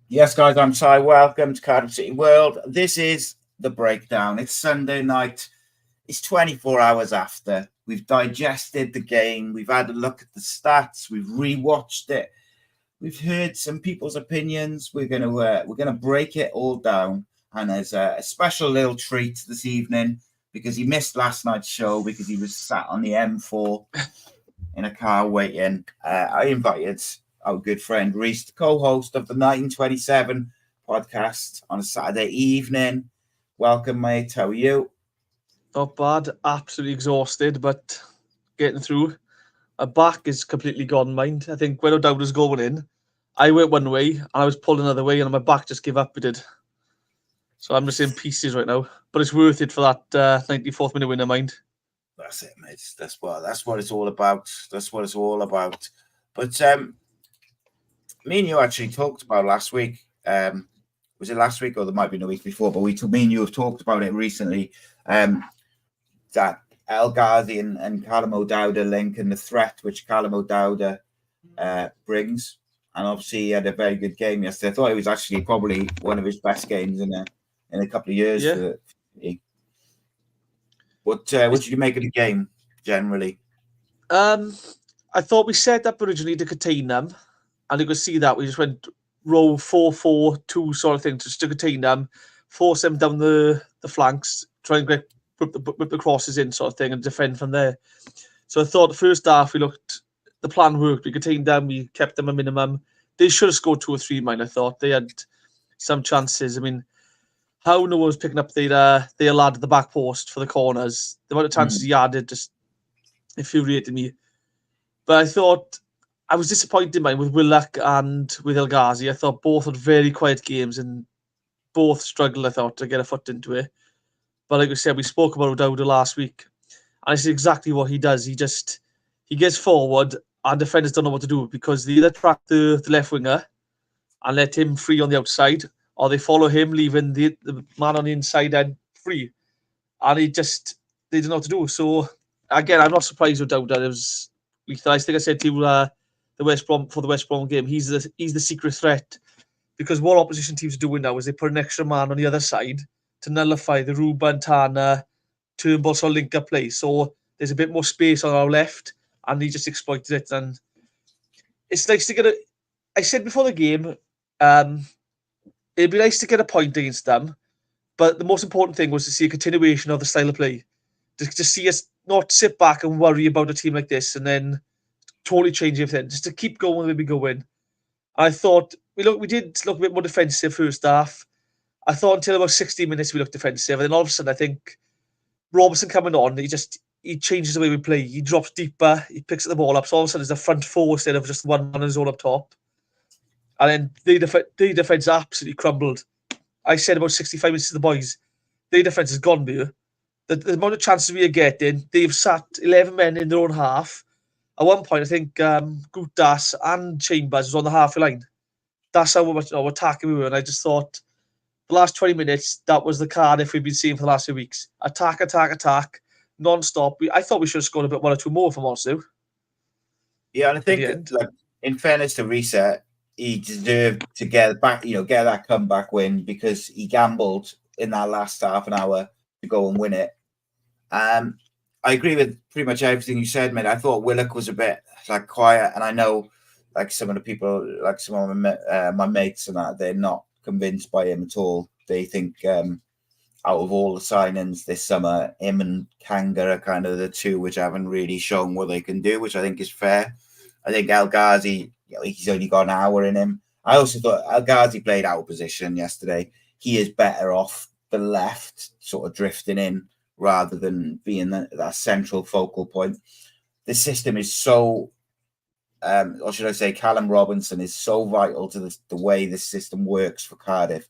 Yes, guys, I'm Si. Welcome to Cardiff City World. This is the breakdown. It's Sunday night. It's 24 hours after. We've digested the game. We've had a look at the stats. We've rewatched it. We've heard some people's opinions. We're gonna break it all down. And there's a special little treat this evening because he missed last night's show because he was sat on the M4 in a car waiting. I invited our good friend Rhys, the co-host of the 1927 podcast on a Saturday evening. Welcome, mate. How are you? Not bad. Absolutely exhausted, but getting through. My back is completely gone, mind. I think when O'Dowd was going in, I went one way and I was pulled another way and my back just gave up, it did. So I'm just in pieces right now. But it's worth it for that 94th minute winner, mind. That's it, mate. That's what it's all about. That's what it's all about. But me and you actually talked about last week. Was it last week or there might be the week before? But me and you have talked about it recently. That El Ghazi and Callum O'Dowd link and the threat which Callum O'Dowd brings. And obviously he had a very good game yesterday. I thought it was actually probably one of his best games in a couple of years. Yeah. What did you make of the game generally? I thought we set up originally to contain them. And you could see that we just went row 4-4-2 sort of thing just to contain them, force them down the flanks, try and whip the crosses in sort of thing and defend from there. So I thought the first half the plan worked. We contained them, we kept them a minimum. They should have scored 2 or 3, mine, I thought. They had some chances. I mean, how no one was picking up their lad at the back post for the corners. The amount of chances he had, it just infuriated me. But I thought I was disappointed, mine, with Willock and with El Ghazi. I thought both had very quiet games and both struggled, I thought, to get a foot into it. But like I said, we spoke about O'Dowd last week. And it's exactly what he does. He gets forward and defenders don't know what to do because they either track the left winger and let him free on the outside, or they follow him, leaving the man on the inside end free. And they don't know what to do. So, again, I'm not surprised O'Dowd. It was lethal. I think I said to you the West Brom game, he's the secret threat, because what opposition teams are doing now is they put an extra man on the other side to nullify the Ruben, Tana, Turnbull sort of link-up play. So there's a bit more space on our left, and he just exploited it. And it's nice to get I said before the game, it'd be nice to get a point against them, but the most important thing was to see a continuation of the style of play. To see us not sit back and worry about a team like this and then totally change everything. Just to keep going where we going. I thought we did look a bit more defensive first half. I thought until about 60 minutes we looked defensive, and then all of a sudden I think Robertson coming on, he changes the way we play. He drops deeper, he picks the ball up, so all of a sudden it's a front four instead of just one man is all up top. And then the defence absolutely crumbled. I said about 65 minutes to the boys, their defence is gone, there. The amount of chances we are getting, they've sat 11 men in their own half. At one point, I think Gutas and Chambers was on the halfway line. That's how much attacking we were. And I just thought the last 20 minutes, that was the Cardiff we've been seeing for the last few weeks. Attack, non-stop. I thought we should have scored a bit 1 or 2 more from us, too. Yeah, and I think, in fairness to Rhys, he deserved to get that comeback win because he gambled in that last half an hour to go and win it. I agree with pretty much everything you said, mate. I thought Willock was a bit quiet, and I know some of the people, some of my mates and that, they're not convinced by him at all. They think out of all the signings this summer, him and Kanga are kind of the two which haven't really shown what they can do, which I think is fair. I think El Ghazi, he's only got an hour in him. I also thought El Ghazi played out of position yesterday. He is better off the left, sort of drifting in, rather than being that central focal point. The system is so, or should I say, Callum Robinson is so vital to the way this system works for Cardiff.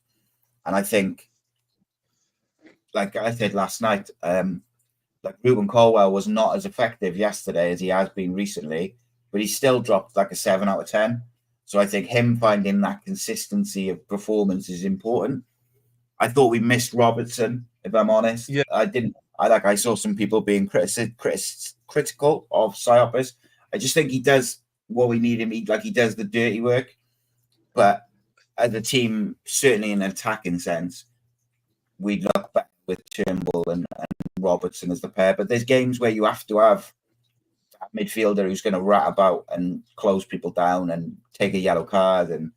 And I think, like I said last night, Ruben Colwell was not as effective yesterday as he has been recently, but he still dropped a 7 out of 10. So I think him finding that consistency of performance is important. I thought we missed Robertson, if I'm honest. Yeah. I didn't I saw some people being critical of Psyopis. I just think he does what we need him. He does the dirty work, but as a team, certainly in an attacking sense, we look back with Turnbull and Robertson as the pair. But there's games where you have to have a midfielder who's going to rat about and close people down and take a yellow card and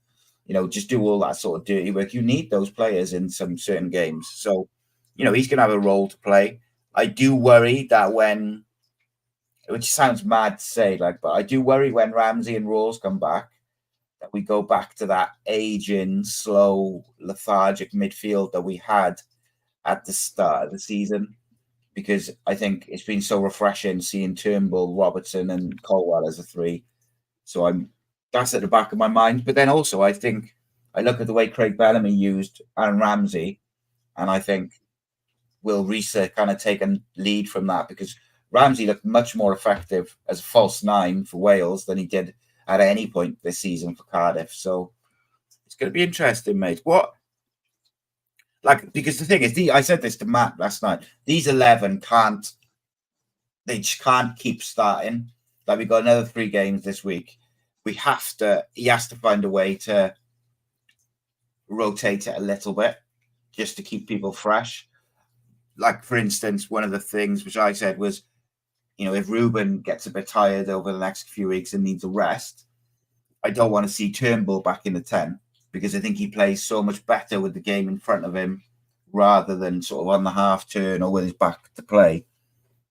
just do all that sort of dirty work. You need those players in some certain games. So, he's going to have a role to play. I do worry that which sounds mad to say, but I do worry when Ramsey and Rose come back, that we go back to that aging, slow, lethargic midfield that we had at the start of the season, because I think it's been so refreshing seeing Turnbull, Robertson and Colwell as a three. So that's at the back of my mind. But then also I think I look at the way Craig Bellamy used Aaron Ramsey, and I think will Rhys kind of take a lead from that, because Ramsey looked much more effective as a false nine for Wales than he did at any point this season for Cardiff. So it's going to be interesting, mate. Because the thing is, I said this to Matt last night, these 11 just can't keep starting. We've got another 3 games this week. He has to find a way to rotate it a little bit just to keep people fresh. For instance, one of the things which I said was, if Ruben gets a bit tired over the next few weeks and needs a rest, I don't want to see Turnbull back in the 10, because I think he plays so much better with the game in front of him rather than sort of on the half turn or with his back to play.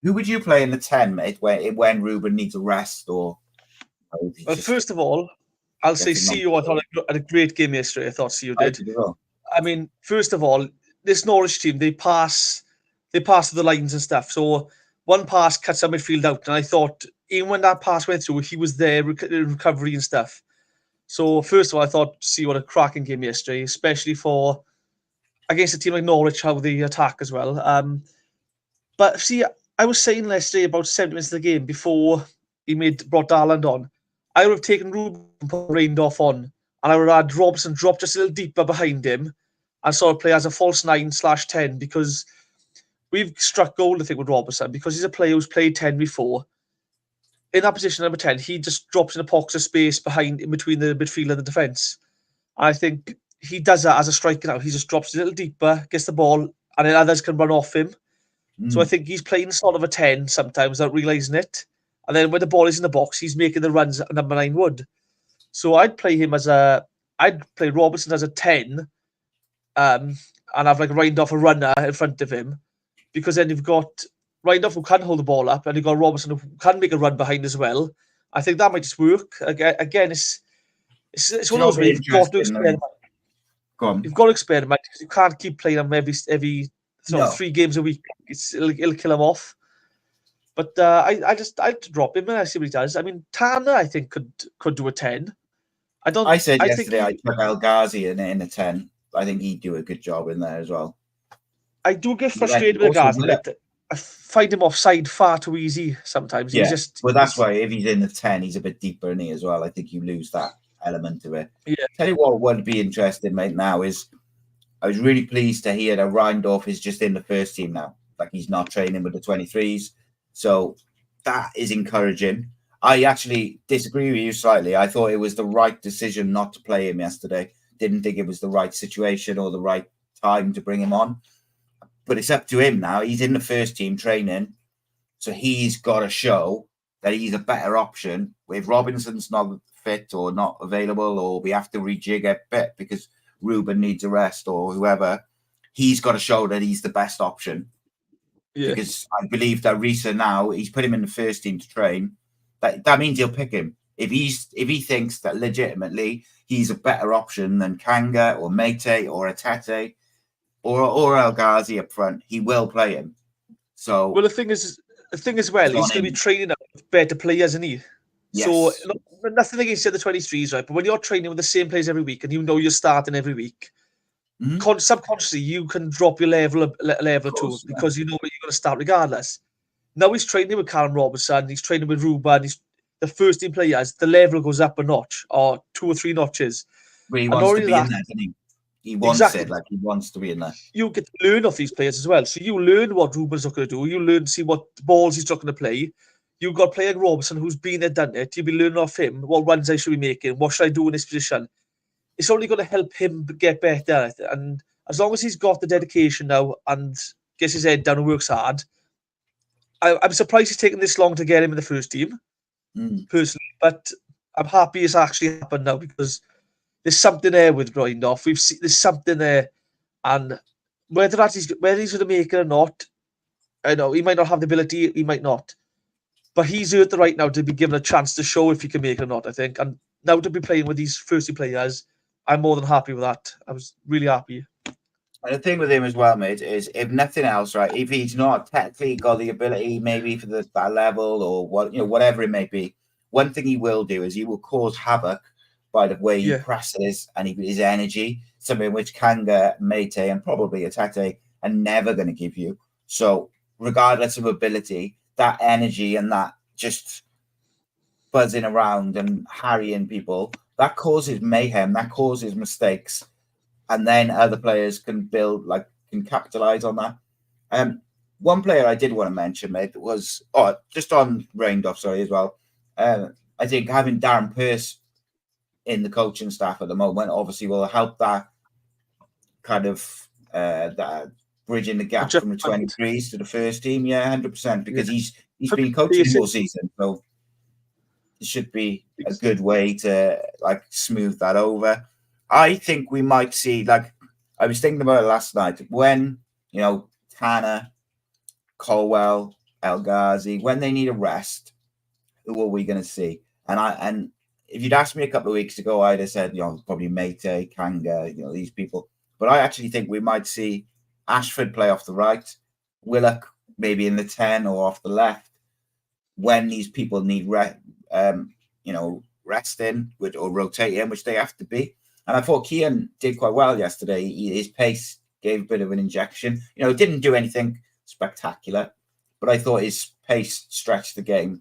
Who would you play in the 10, mate, when Ruben needs a rest? Well, first of all, I'll say CEO, I thought had a great game yesterday. I thought CEO did. I mean, first of all, this Norwich team, they pass the lines and stuff. So one pass cuts our midfield out, and I thought even when that pass went through, he was there, recovery and stuff. So first of all, I thought see what a cracking game yesterday, especially for against a team like Norwich, how they attack as well. But see, I was saying yesterday about 70 minutes of the game before he brought Darland on, I would have taken Ruben and put Reindorf on, and I would have had Robson drop just a little deeper behind him and sort of play as a false 9/10, because we've struck gold, I think, with Robertson, because he's a player who's played 10 before. In that position, number 10, he just drops in a pocket of space in between the midfield and the defence. I think he does that as a striker now. He just drops a little deeper, gets the ball, and then others can run off him. So I think he's playing sort of a 10 sometimes without realising it. And then when the ball is in the box, he's making the runs that number 9 would. So I'd play Robertson as a 10, and have Reindorf a runner in front of him, because then you've got Reindorf who can hold the ball up, and you've got Robertson who can make a run behind as well. I think that might just work. Again, it's one of those where you've got to experiment. Go on. You've got to experiment, because you can't keep playing them every sort of 3 games a week. It'll kill him off. But I'd drop him and I see what he does. I mean, Tanner, I think, could do a 10. I said yesterday I took El Ghazi in a 10. I think he'd do a good job in there as well. I do get frustrated with Ghazi. I find him offside far too easy sometimes. Yeah, that's why if he's in the 10, he's a bit deeper in as well. I think you lose that element of it. Yeah. Tell you what would be interesting, mate, now is I was really pleased to hear that Reindorf is just in the first team now. He's not training with the 23s. So that is encouraging. I actually disagree with you slightly. I thought it was the right decision not to play him yesterday. Didn't think it was the right situation or the right time to bring him on. But it's up to him now. He's in the first team training. So he's got to show that he's a better option. If Robinson's not fit or not available, or we have to rejig a bit because Ruben needs a rest or whoever, he's got to show that he's the best option. Yeah. Because I believe that Rhys now, he's put him in the first team to train. That means he'll pick him. If he thinks that legitimately he's a better option than Kanga or Mete or Atete or El Ghazi up front, he will play him. So the thing is he's going to be training up with better players, isn't he? Yes. So nothing against the 23s, right? But when you're training with the same players every week and you know you're starting every week, subconsciously you can drop your level or two because you know you're going to start regardless. Now he's training with Callum Robertson, he's training with Ruben, he's the first team players, the level goes up a notch or 2 or 3 notches. Well, he wants to be in there, doesn't he? he wants it. Like, he wants to be in there. You get to learn off these players as well. So you learn what Ruben's not going to do. You learn to see what balls he's not going to play. You've got a player like Robertson who's been there, done it. You'll be learning off him. What runs I should be making? What should I do in this position? It's only going to help him get better. And as long as he's got the dedication now and gets his head down and works hard, I'm surprised it's taken this long to get him in the first team, personally. But I'm happy it's actually happened now because there's something there with Rindorf. We've seen there's something there, and whether he's going to make it or not, I know he might not have the ability, he might not, but he's earned the right now to be given a chance to show if he can make it or not. I think, and now to be playing with these first team players, I'm more than happy with that. I was really happy. And the thing with him as well, mate, is if nothing else, right? If he's not technically got the ability, maybe for that level or whatever it may be, one thing he will do is he will cause havoc by the way he presses and his energy, something which Kanga, Mate, and probably Atete are never going to give you. So, regardless of ability, that energy and that just buzzing around and harrying people, that causes mayhem, that causes mistakes, and then other players can capitalize on that. One player I did want to mention, mate, was just on Rindorf, as well. I think having Darren Pearce in the coaching staff at the moment obviously will help that kind of that bridging the gap from the 23s to the first team. Yeah, 100%, because he's been coaching all season, so it should be a good way to smooth that over. I think we might see, I was thinking about it last night, when Tanner, Colwell, El Ghazi, when they need a rest, who are we going to see? And if you'd asked me a couple of weeks ago, I'd have said, probably Mate, Kanga, these people. But I actually think we might see Ashford play off the right, Willock maybe in the 10 or off the left, when these people need resting or rotating, which they have to be. And I thought Kean did quite well yesterday. His pace gave a bit of an injection. It didn't do anything spectacular, but I thought his pace stretched the game.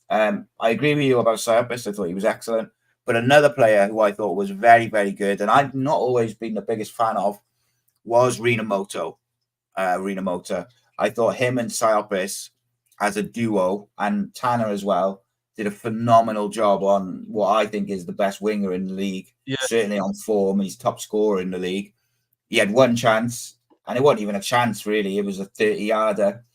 I agree with you about Cyopis. I thought he was excellent. But another player who I thought was very, very good, and I've not always been the biggest fan of, was Rinamoto. I thought him and Cyopis as a duo, and Tanner as well, did a phenomenal job on what I think is the best winger in the league. Yeah. Certainly on form. He's top scorer in the league. He had one chance, and it wasn't even a chance, really. It was a 30-yarder.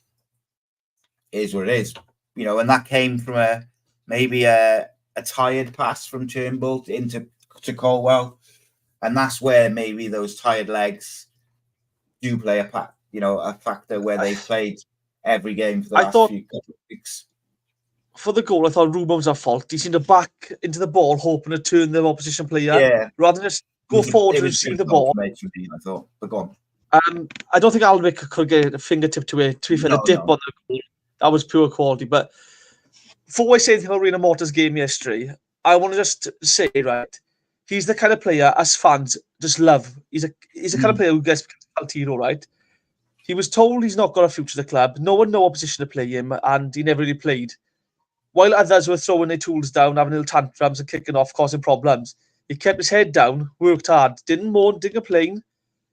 Is what it is. And that came from maybe a tired pass from Turnbull to Colwell. And that's where maybe those tired legs do play a factor where they've played every game for the last few couple of weeks. For the goal, I thought Ruben was at fault. He seemed to back into the ball, hoping to turn the opposition player, rather than just go forward and receive the ball. I thought, but go on. I don't think Alnwick could get a fingertip to it. To be fair, the dip on the goal, that was pure quality. But before I say anything about Rina Morta's game yesterday, I want to just say, right, he's the kind of player us fans just love. He's the kind of player who gets Altino, right? He was told he's not got a future at the club. No one knew what position to play him, and he never really played. While others were throwing their tools down, having little tantrums and kicking off, causing problems, he kept his head down, worked hard, didn't moan, didn't complain.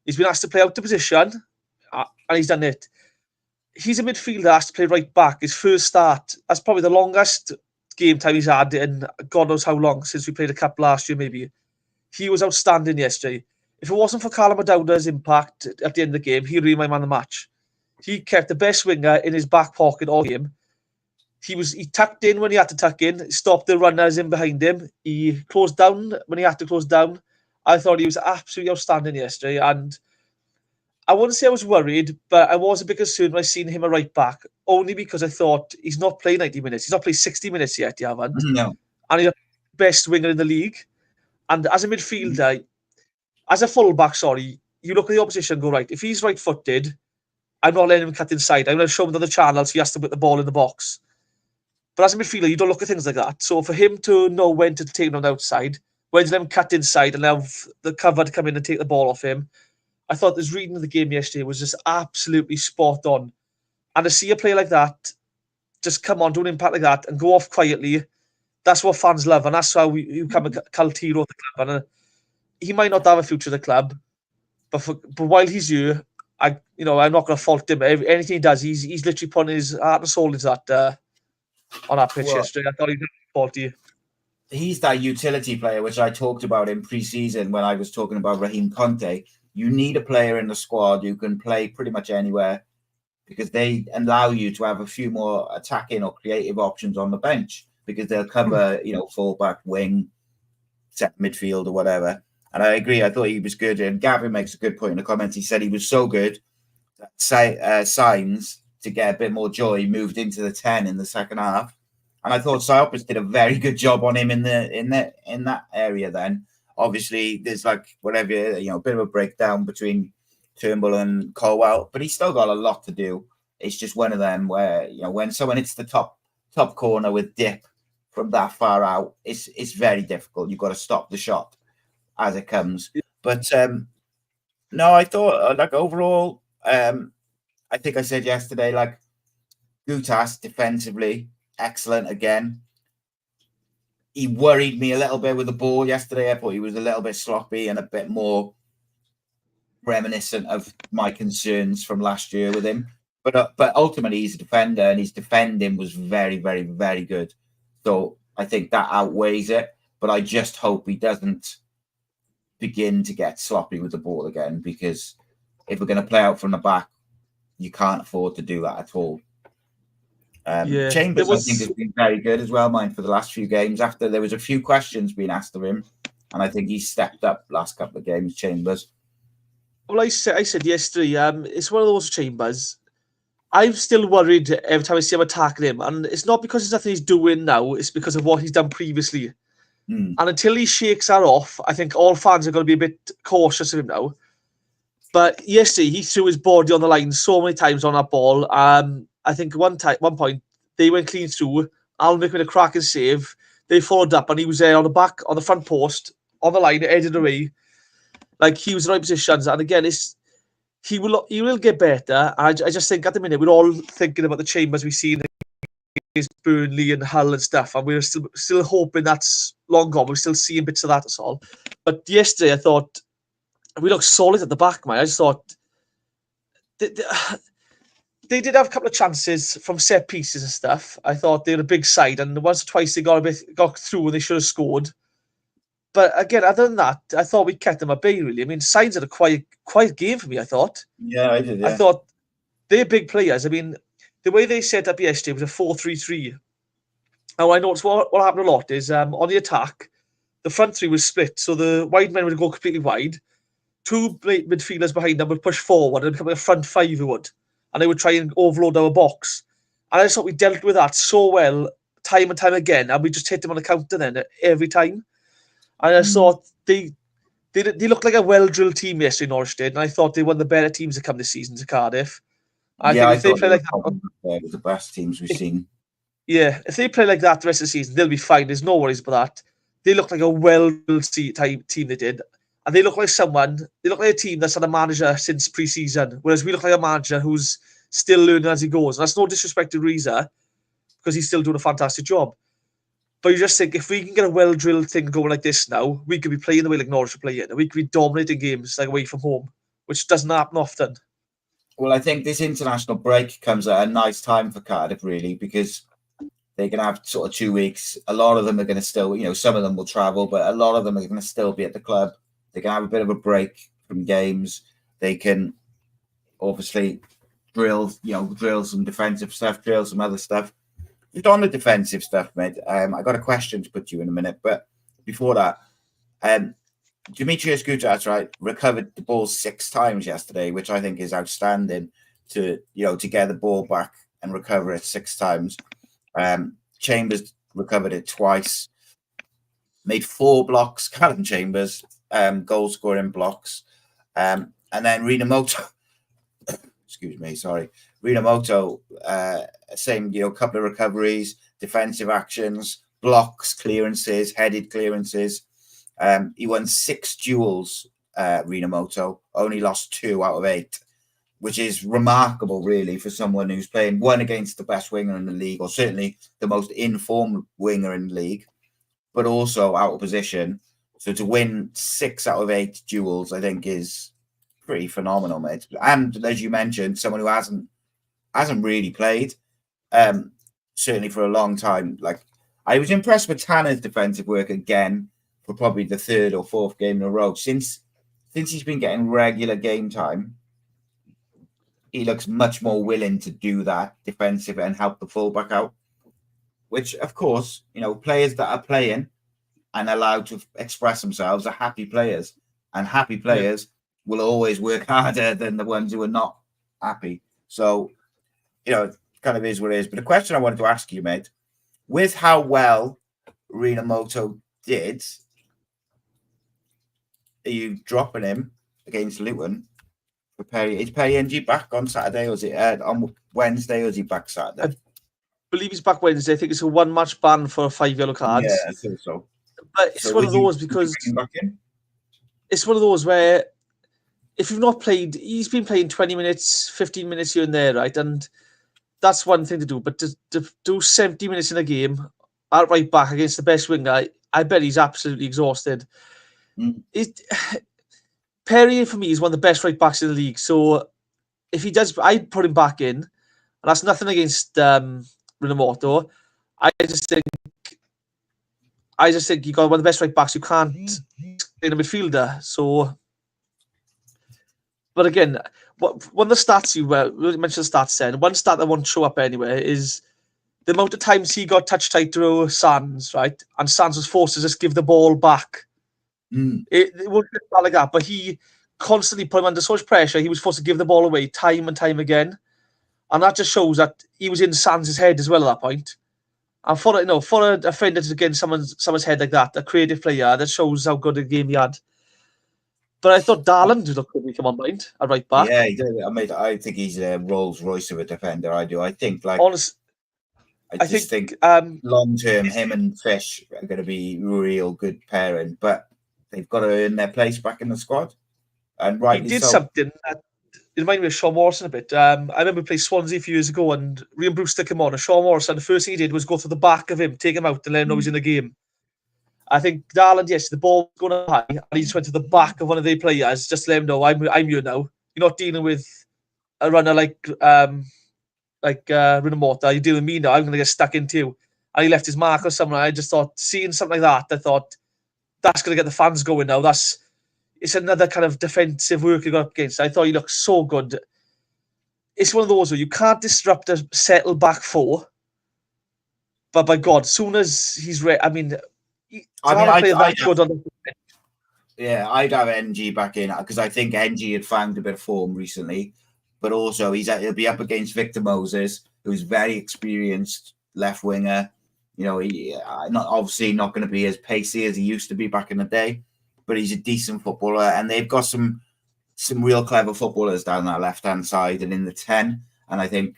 He's been asked to play out the position, and he's done it. He's a midfielder asked to play right back. His first start, that's probably the longest game time he's had in God knows how long, since we played a cup last year, maybe. He was outstanding yesterday. If it wasn't for Callum O'Dowda's impact at the end of the game, he'd be my man of the match. He kept the best winger in his back pocket all game. He tucked in when he had to tuck in, stopped the runners in behind him. He closed down when he had to close down. I thought he was absolutely outstanding yesterday. And I wouldn't say I was worried, but I was a bit concerned when I seen him a right back, only because I thought he's not played 90 minutes. He's not played 60 minutes yet, you haven't. No. And he's the best winger in the league. And as a midfielder, as a fullback, you look at the opposition and go, right, if he's right-footed, I'm not letting him cut inside. I'm going to show him on the channel so he has to put the ball in the box. But as a midfielder, you don't look at things like that. So for him to know when to take him on the outside, when to let him cut inside and have the cover to come in and take the ball off him, I thought his reading of the game yesterday was just absolutely spot on. And to see a player like that just come on, do an impact like that and go off quietly, that's what fans love. And that's how you become a cult hero of the club. And he might not have a future at the club, But while he's here, I'm not going to fault him. Anything he does, he's literally putting his heart and soul into that on that pitch yesterday. I thought he was faulty. He's that utility player, which I talked about in pre-season when I was talking about Raheem Conte. You need a player in the squad who can play pretty much anywhere because they allow you to have a few more attacking or creative options on the bench because they'll cover, fullback, wing, set midfield or whatever. And I agree. I thought he was good. And Gavin makes a good point in the comments. He said he was so good that Signs, to get a bit more joy, moved into the 10 in the second half. And I thought Cyopus did a very good job on him in that area then. Obviously, there's a bit of a breakdown between Turnbull and Colwell, but he's still got a lot to do. It's just one of them where, when someone hits the top corner with dip from that far out, it's very difficult. You've got to stop the shot as it comes. But no, I thought overall, I think I said yesterday, Gutas defensively, excellent again. He worried me a little bit with the ball yesterday. I thought he was a little bit sloppy and a bit more reminiscent of my concerns from last year with him. But ultimately, he's a defender, and his defending was very, very, very good. So I think that outweighs it. But I just hope he doesn't begin to get sloppy with the ball again, because if we're going to play out from the back, you can't afford to do that at all. Chambers, I think, has been very good as well, for the last few games. After there was a few questions being asked of him, and I think he's stepped up last couple of games, Chambers. Well, I said yesterday, it's one of those, Chambers. I'm still worried every time I see him attacking him, and it's not because there's nothing he's doing now, it's because of what he's done previously. And until he shakes that off, I think all fans are going to be a bit cautious of him now. But yesterday, he threw his body on the line so many times on that ball. I think one point, they went clean through. Alnwick made a cracking save. They followed up, and he was there on the front post, on the line, headed away. He was in the right positions. And again, he will get better. I just think at the minute, we're all thinking about the Chambers we've seen against Burnley and Hull and stuff. And we're still hoping that's long gone. We're still seeing bits of that, that's all. But yesterday, I thought we looked solid at the back, man. I just thought they did have a couple of chances from set pieces and stuff. I thought they were a big side, and once or twice they got through and they should have scored. But again, other than that, I thought we kept them at bay, really. I mean, Signs had a quiet game for me, I thought. Yeah, I did, yeah. I thought they're big players. I mean, the way they set up yesterday was a 4-3-3. Now, I noticed what happened a lot is on the attack, the front three was split. So the wide men would go completely wide. Two midfielders behind them would push forward and become a front five who would. And they would try and overload our box. And I just thought we dealt with that so well, time and time again. And we just hit them on the counter then every time. And I thought they looked like a well-drilled team yesterday, Norwich did. And I thought they were one of the better teams to come this season to Cardiff. I think if they play like that, they're the best teams we've seen. Yeah, if they play like that the rest of the season, they'll be fine. There's no worries about that. They look like a well-drilled team they did. And they look like a team that's had a manager since pre-season, whereas we look like a manager who's still learning as he goes. And that's no disrespect to Riza, because he's still doing a fantastic job. But you just think, if we can get a well-drilled thing going like this now, we could be playing the way like Norwich are playing, and we could be dominating games away from home, which doesn't happen often. Well, I think this international break comes at a nice time for Cardiff, really, because they're going to have sort of 2 weeks. A lot of them are going to still, some of them will travel, but a lot of them are going to still be at the club. They can have a bit of a break from games. They can obviously drill some defensive stuff, drill some other stuff. Just on the defensive stuff, mate, I got a question to put to you in a minute. But before that, Dimitrios Gutas, right, recovered the ball 6 times yesterday, which I think is outstanding to get the ball back and recover it 6 times. Chambers recovered it twice, made 4 blocks, Callum Chambers, goal scoring blocks. And then Rinamoto, Rinamoto, same, couple of recoveries, defensive actions, blocks, clearances, headed clearances. He won 6 duels, Rinamoto, only lost 2 out of 8, which is remarkable, really, for someone who's playing one against the best winger in the league, or certainly the most informed winger in the league, but also out of position. So to win 6 out of 8 duels, I think, is pretty phenomenal, mate. And as you mentioned, someone who hasn't really played, certainly for a long time. Like, I was impressed with Tanner's defensive work again for probably the third or fourth game in a row since he's been getting regular game time. He looks much more willing to do that defensive and help the fullback out, which, of course, players that are playing and allowed to express themselves are happy players, and happy players will always work harder than the ones who are not happy. So, it kind of is what it is. But the question I wanted to ask you, mate, with how well Rinamoto did, are you dropping him against Luton? Is Perry NG back on Saturday, or is it on Wednesday, or is he back Saturday? I believe he's back Wednesday. I think it's a 1-match ban for 5 yellow cards. Yeah, I think so. But it's one of those because it's one of those where if you've not played, he's been playing 20 minutes, 15 minutes here and there, right? And that's one thing to do. But to do 70 minutes in a game at right back against the best winger, I bet he's absolutely exhausted. Perry, for me, is one of the best right backs in the league. So if he does, I'd put him back in. And that's nothing against Rinamoto. I just think you got one of the best right backs. You can't in a midfielder. So, but again, one of the stats you mentioned, the stats then, one stat that won't show up anywhere is the amount of times he got touch tight through Sands, right? And Sands was forced to just give the ball back. It won't get like that, but he constantly put him under so much pressure. He was forced to give the ball away time and time again, and that just shows that he was in Sands' head as well at that point. And for a defender to get in someone's head like that, a creative player, that shows how good a game he had. But I thought Darland looked good. Come on, mind at right back. Yeah, he did. I think he's a Rolls Royce of a defender. I do. I think I think long term, him and Fish are going to be real good pairing, but they've got to earn their place back in the squad. And rightly he did so. something that it reminded me of Sean Morrison a bit. I remember we played Swansea a few years ago, and Ryan Brewster came on, and Sean Morrison, the first thing he did was go to the back of him, take him out, and let him know he's in the game. I think Darland, yes, the ball was going high, and he just went to the back of one of their players, just to let him know, I'm here now. You're not dealing with a runner like Rinamoto. You're dealing with me now. I'm going to get stuck into you. And he left his mark or something. I just thought, seeing something like that, I thought, that's going to get the fans going now. It's another kind of defensive work you got up against. I thought he looked so good. It's one of those where you can't disrupt a settled back four. But by God, as soon as he's ready, I'd have NG back in because I think NG had found a bit of form recently, but also he'll be up against Victor Moses, who's very experienced left winger. He obviously not going to be as pacey as he used to be back in the day, but he's a decent footballer, and they've got some real clever footballers down that left hand side and in the 10. And I think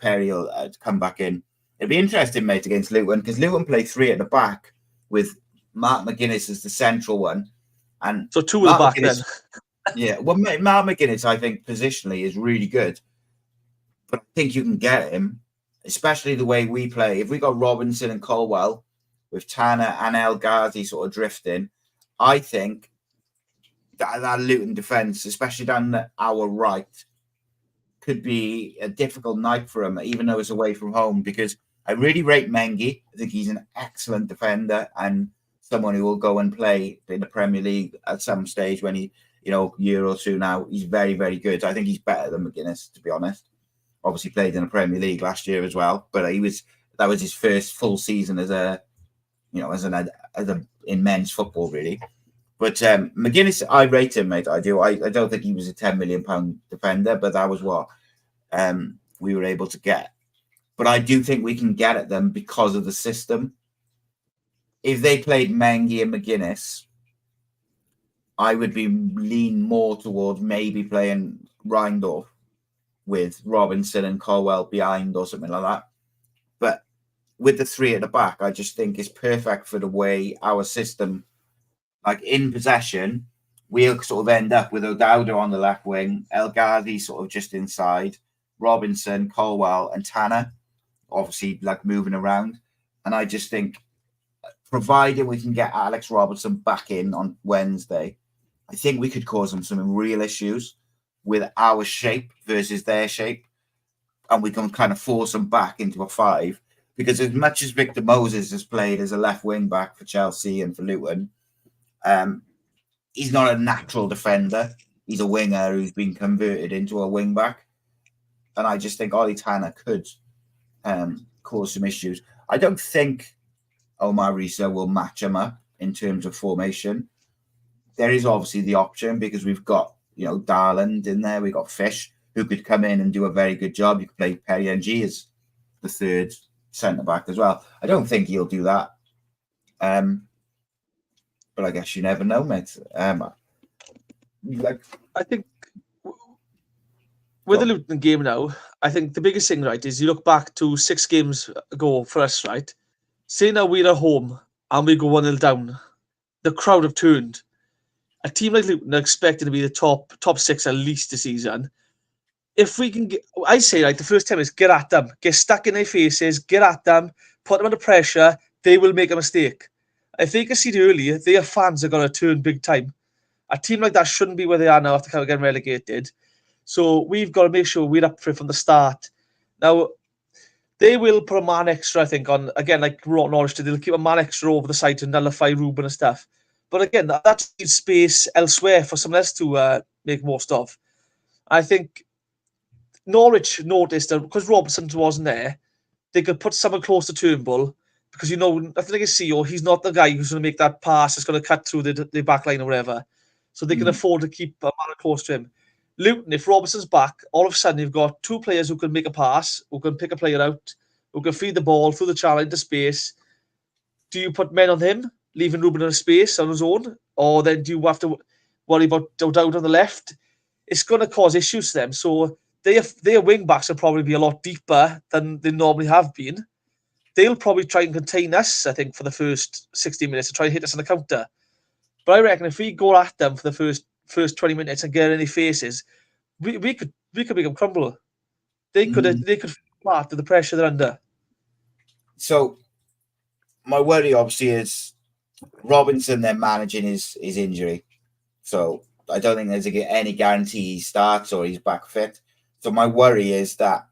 Perry will come back in. It'd be interesting, mate, against Luton because Luton play 3 at the back with Mark McGuinness as the central one, and so 2 at the back then. Yeah, well, Mark McGuinness, I think positionally is really good, but I think you can get him, especially the way we play. If we got Robinson and Colwell with Tanner and El Ghazi sort of drifting, I think that Luton defence, especially down our right, could be a difficult night for him, even though it's away from home, because I really rate Mengi. I think he's an excellent defender and someone who will go and play in the Premier League at some stage when he, year or two now. He's very, very good. I think he's better than McGuinness, to be honest. Obviously played in the Premier League last year as well, but that was his first full season in men's football, really. But McGuinness, I rate him, mate. I do. I don't think he was a £10 million defender, but that was what we were able to get. But I do think we can get at them because of the system. If they played Mengi and McGuinness, I would lean more towards maybe playing Reindorf with Robinson and Colwell behind or something like that. But with the 3 at the back, I just think it's perfect for the way our system, like in possession, we'll sort of end up with O'Dowda on the left wing, El Ghazi sort of just inside, Robinson, Colwell and Tanner, obviously like moving around. And I just think, provided we can get Alex Robertson back in on Wednesday, I think we could cause them some real issues with our shape versus their shape, and we can kind of force them back into a 5. Because as much as Victor Moses has played as a left wing back for Chelsea and for Luton, he's not a natural defender. He's a winger who's been converted into a wing back, and I just think Ollie Tanner could cause some issues. I don't think Omar Riza will match him up in terms of formation. There is obviously the option because we've got, Darland in there. We've got Fish who could come in and do a very good job. You could play Periangi as the third centre-back as well. I don't think he'll do that. But I guess you never know, mate. I think with the Luton game now, I think the biggest thing, right, is you look back to 6 games ago for us, right? Say now we're at home and we go 1-0 down. The crowd have turned. A team like Luton are expected to be the top 6 at least this season. If we can get, I say, like, the first 10 minutes, get at them, get stuck in their faces, get at them, put them under pressure, they will make a mistake. If they can see it early, their fans are going to turn big time. A team like that shouldn't be where they are now after kind of getting relegated. So we've got to make sure we're up for it from the start. Now, they will put a man extra, I think, on, again, like Norwich did, they'll keep a man extra over the side to nullify Ruben and stuff. But again, that needs space elsewhere for someone else to make most of. I think Norwich noticed that because Robinson wasn't there, they could put someone close to Turnbull because, nothing like a CEO, he's not the guy who's going to make that pass that's going to cut through the back line or whatever. So they can afford to keep a man close to him. Luton, if Robinson's back, all of a sudden you've got 2 players who can make a pass, who can pick a player out, who can feed the ball through the channel into space. Do you put men on him, leaving Ruben in a space on his own? Or then do you have to worry about Dowd on the left? It's going to cause issues to them. So their wing backs will probably be a lot deeper than they normally have been. They'll probably try and contain us, I think, for the first 60 minutes to try and hit us on the counter. But I reckon if we go at them for the first 20 minutes and get in their faces, we could make them crumble. They could fall after the pressure they're under. So my worry obviously is Robinson then managing his injury. So I don't think there's any guarantee he starts or he's back fit. So my worry is that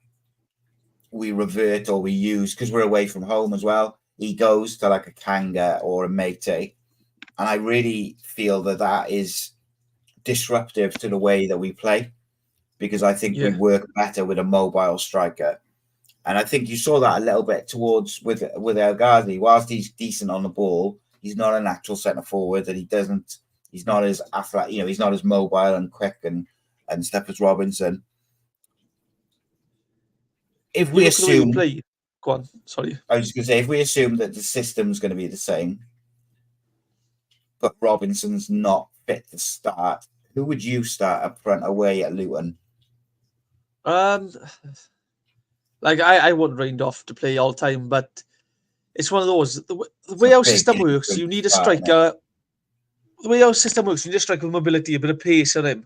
we revert or we use, because we're away from home as well, he goes to like a Kanga or a Matey. And I really feel that is disruptive to the way that we play, because I think we work better with a mobile striker. And I think you saw that a little bit towards with El Ghazi. Whilst he's decent on the ball, he's not a natural centre forward, and he's not as athletic, he's not as mobile and quick and stuff as Robinson. If we assume, go on, sorry. I was just going to say, if we assume that the system's going to be the same, but Robinson's not fit to start, who would you start up front away at Luton? Like I wouldn't round off to play all the time, but it's one of those. The way our system works, you need a striker. The way our system works, you need a striker with mobility, a bit of pace on him.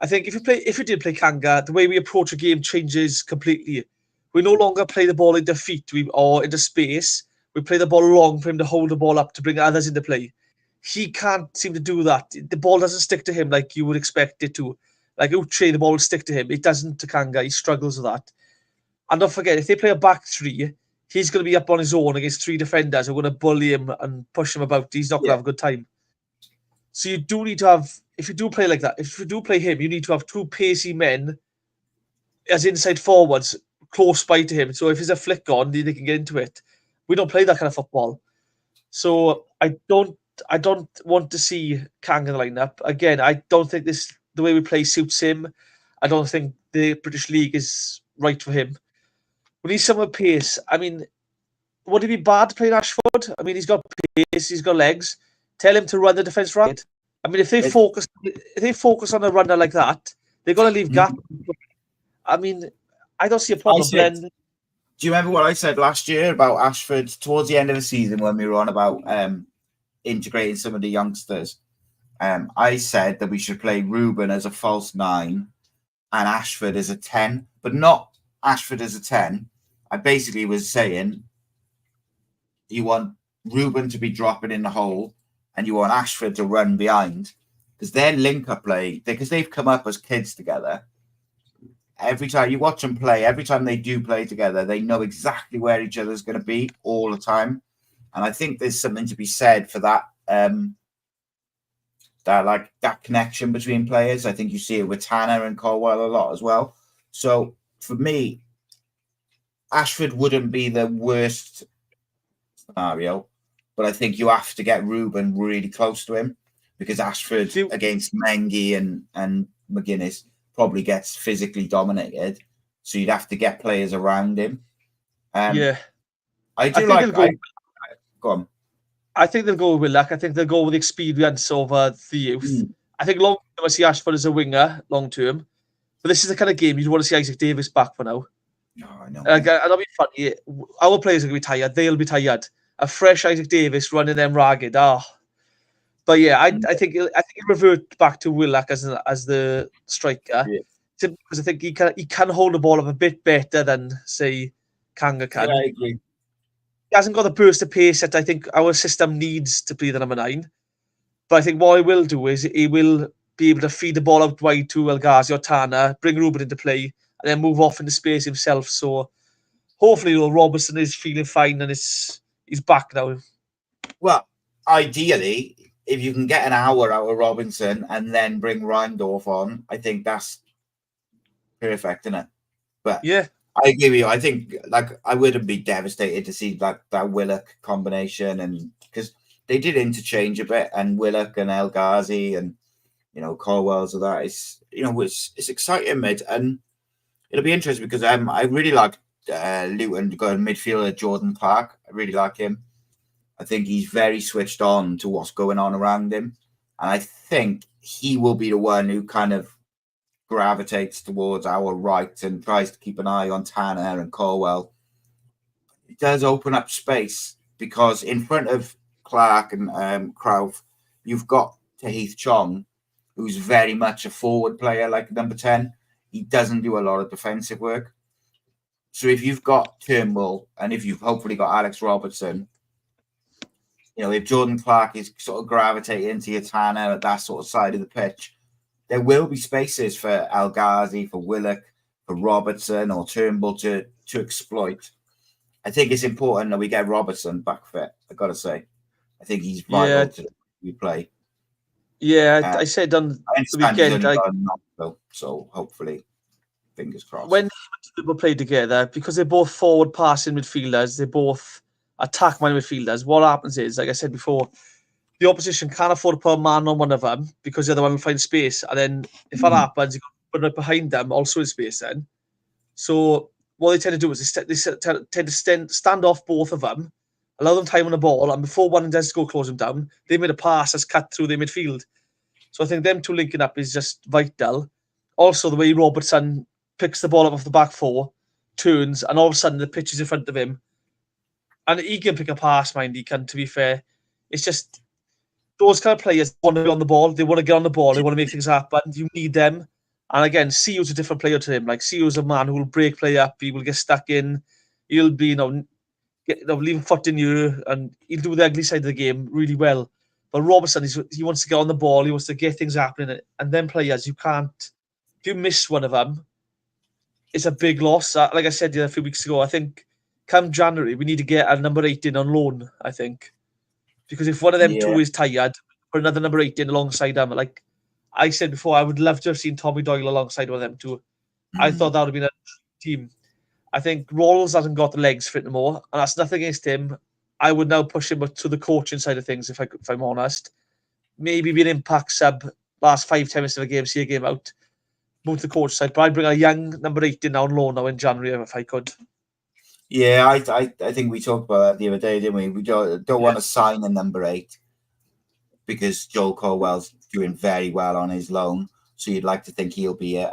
I think if you did play Kanga, the way we approach a game changes completely. We no longer play the ball into feet or into space. We play the ball long for him to hold the ball up to bring others into play. He can't seem to do that. The ball doesn't stick to him like you would expect it to. Like Uche, the ball will stick to him. It doesn't to Kanga. He struggles with that. And don't forget, if they play a back 3, he's going to be up on his own against 3 defenders who are going to bully him and push him about. He's not going to have a good time. So you do need to have, if you do play like that, if you do play him, you need to have 2 pacey men as inside forwards close by to him. So if there's a flick on, they can get into it. We don't play that kind of football. So I don't want to see Kang in the lineup. Again, I don't think the way we play suits him. I don't think the British League is right for him. We need someone with pace. I mean, would it be bad to play Rashford? I mean, he's got pace, he's got legs. Tell him to run the defence right. I mean, if they focus on a runner like that, they're going to leave gap. I mean, I don't see a problem. Do you remember what I said last year about Ashford towards the end of the season when we were on about integrating some of the youngsters? I said that we should play Ruben as a false 9 and Ashford as a 10, but not Ashford as a 10. I basically was saying you want Ruben to be dropping in the hole and you want Ashford to run behind. because their link-up play, because they've come up as kids together. Every time you watch them play, every time they do play together, they know exactly where each other's going to be all the time. And I think there's something to be said for that, that connection between players. I think you see it with Tanner and Colwell a lot as well. So for me, Ashford wouldn't be the worst scenario, but I think you have to get Ruben really close to him, because Ashford against Mengi and McGuinness probably gets physically dominated, so you'd have to get players around him. Yeah, I do go on. I think they'll go with Willock. I think they'll go with experience over the youth. I think long term I see Ashford as a winger long term, but this is the kind of game you'd want to see Isaac Davis back for now. No, I know. And it'll be funny. Our players are going to be tired. They'll be tired. A fresh Isaac Davis running them ragged. But yeah, I think he'll revert back to Willock as the striker, because I think he can hold the ball up a bit better than, say, Kanga can. Yeah, I agree. He hasn't got the burst of pace that I think our system needs to play the number 9. But I think what he will do is he will be able to feed the ball out wide to El Ghazi or Tana, bring Ruben into play, and then move off into space himself. So hopefully, Robertson is feeling fine and he's back now. Well, ideally, if you can get an hour out of Robinson and then bring Reindorf on, I think that's perfect, isn't it? But yeah, I agree with you. I think I wouldn't be devastated to see that Willock combination, and because they did interchange a bit, and Willock and El Ghazi and Colwell's of that. It's exciting, mate, and it'll be interesting because I really like Luton going midfielder Jordan Clark. I really like him. I think he's very switched on to what's going on around him, and I think he will be the one who kind of gravitates towards our right and tries to keep an eye on Tanner and Colwell. It does open up space, because in front of Clark and Crowth, you've got Tahith Chong, who's very much a forward player like number 10. He doesn't do a lot of defensive work. So if you've got Turnbull and if you've hopefully got Alex Robertson, if Jordan Clark is sort of gravitating into your Tanner at that sort of side of the pitch, there will be spaces for El Ghazi, for Willock, for Robertson or Turnbull to exploit. I think it's important that we get Robertson back fit, I've got to say. I think he's vital to play. Yeah, I said on the weekend. So hopefully, fingers crossed. When people play together, because they're both forward passing midfielders, they're both attack-minded midfielders, what happens is, like I said before, the opposition can't afford to put a man on one of them because the other one will find space. And then if that happens, you put it behind them, also in space then. So what they tend to do is they tend to stand off both of them, allow them time on the ball, and before one does go close them down, they made a pass that's cut through their midfield. So I think them two linking up is just vital. Also, the way Robertson picks the ball up off the back four, turns, and all of a sudden the pitch is in front of him. And he can pick a pass, he can, to be fair. It's just those kind of players want to be on the ball. They want to get on the ball. They want to make things happen. You need them. And again, CEO's a different player to him. Like, CEO's a man who will break play up. He will get stuck in. He'll be, leaving foot in you, and he'll do the ugly side of the game really well. But Robertson, he wants to get on the ball. He wants to get things happening. And then players, you can't. If you miss one of them, it's a big loss. Like I said a few weeks ago, I think come January, we need to get a number 8 in on loan, I think. Because if one of them two is tired, put another number 8 in alongside them. Like I said before, I would love to have seen Tommy Doyle alongside one of them two. I thought that would have been a team. I think Rawls hasn't got the legs for it anymore, and that's nothing against him. I would now push him to the coaching side of things, if I'm honest. Maybe be an impact sub last 5-10 minutes of a game, see a game out. Move to the coach side, but I'd bring a young number 8 in on loan now in January if I could. Yeah, I think we talked about that the other day, didn't we? We don't want to sign a number 8 because Joel Colwell's doing very well on his loan. So you'd like to think he'll be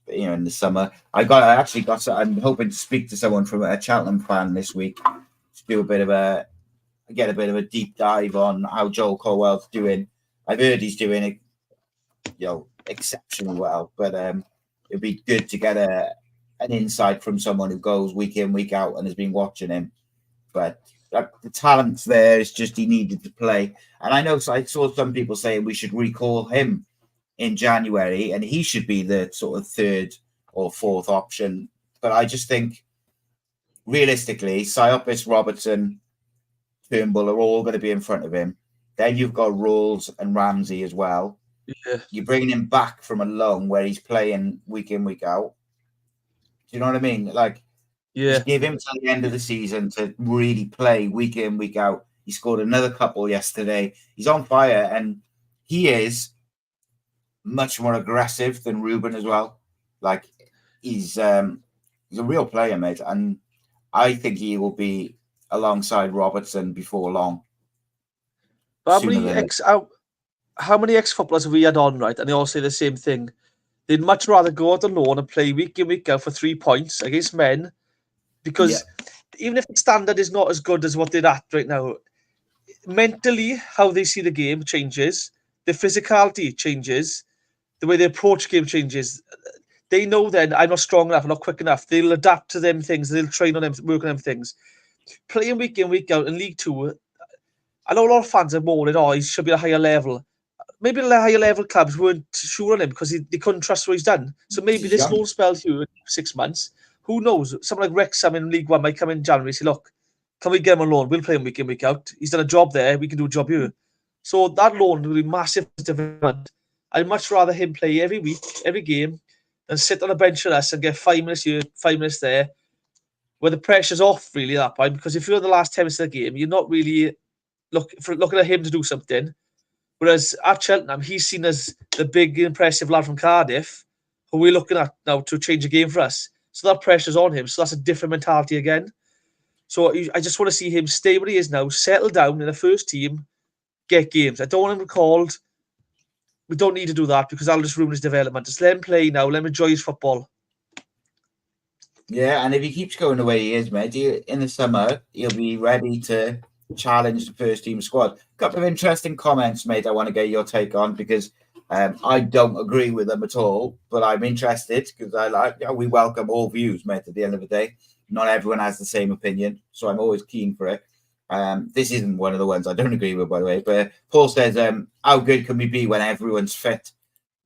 in the summer. I'm hoping to speak to someone from a Cheltenham fan this week to do get a bit of a deep dive on how Joel Colwell's doing. I've heard he's doing it, exceptionally well, but it'd be good to get an insight from someone who goes week in, week out and has been watching him. But the talent's there. It's just he needed to play. And I know, so I saw some people saying we should recall him in January, and he should be the sort of third or fourth option. But I just think, realistically, Siopis, Robertson, Turnbull are all going to be in front of him. Then you've got Rolls and Ramsey as well. Yeah. You're bringing him back from a loan where he's playing week in, week out. Do you know what I mean? Like, just give him till the end of the season to really play week in, week out. He scored another couple yesterday. He's on fire, and he is much more aggressive than Ruben as well. Like, he's a real player, mate, and I think he will be alongside Robertson before long. But how many ex-footballers have we had on, right? And they all say the same thing. They'd much rather go out on loan and play week in, week out for 3 points against men, because even if the standard is not as good as what they're at right now, mentally, how they see the game changes, the physicality changes, the way they approach game changes. They know then, I'm not strong enough, I'm not quick enough. They'll adapt to them things, they'll train on them, work on them things. Playing week in, week out in League Two, I know a lot of fans are moaning, he should be at a higher level. Maybe the higher level clubs weren't sure on him because they couldn't trust what he's done. So maybe this loan spell here in 6 months, who knows? Someone like Wrexham in League One might come in January and say, look, can we get him on loan? We'll play him week in, week out. He's done a job there. We can do a job here. So that loan will be massive development. I'd much rather him play every week, every game, than sit on a bench with us and get 5 minutes here, 5 minutes there, where the pressure's off really at that point. Because if you're in the last 10 minutes of the game, you're not really looking at him to do something. Whereas at Cheltenham, he's seen as the big, impressive lad from Cardiff, who we're looking at now to change the game for us. So that pressure's on him. So that's a different mentality again. So I just want to see him stay where he is now, settle down in the first team, get games. I don't want him recalled. We don't need to do that because that'll just ruin his development. Just let him play now. Let him enjoy his football. Yeah, and if he keeps going the way he is, mate, in the summer, he'll be ready to challenge the first team squad. A couple of interesting comments, mate, I want to get your take on because I don't agree with them at all, but I'm interested because we welcome all views, mate, at the end of the day. Not everyone has the same opinion, so I'm always keen for it. This isn't one of the ones I don't agree with, by the way, but Paul says, how good can we be when everyone's fit?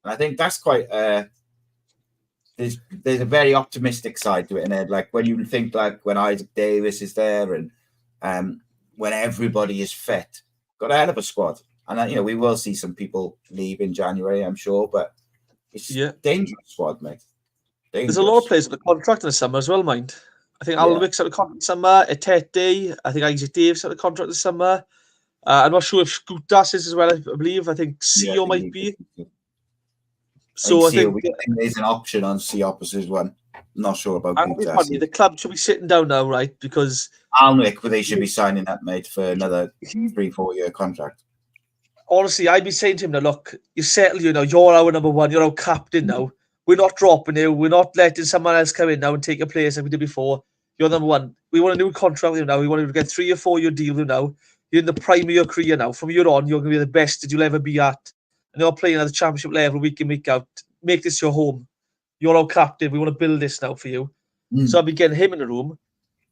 And I think that's quite... there's a very optimistic side to it, and like when you think like when Isaac Davis is there and when everybody is fit, got a hell of a squad. And we will see some people leave in January, I'm sure, but it's a dangerous squad, mate. Dangerous. There's a lot of players with a contract in the summer as well, mind. I think Alwick's out of contract in the summer, Etete, I think Isaac Davis out of contract in the summer. I'm not sure if Gutas is as well, I believe. I think CEO might be. So I think there's an option on Siopis' one. Not sure about Gutas. The club should be sitting down now, right? Because Alnwick, they should be signing that, mate, for another 3-4 year contract. Honestly, I'd be saying to him, now, look, you settle, you're our number one, you're our captain now. We're not dropping you. We're not letting someone else come in now and take your place like we did before. You're number one. We want a new contract with you now. We want to get 3 or 4 year deal with you now. You're in the prime of your career now. From here on, you're going to be the best that you'll ever be at. And you're playing at the championship level week in, week out. Make this your home. You're our captain. We want to build this now for you. So I'll be getting him in the room.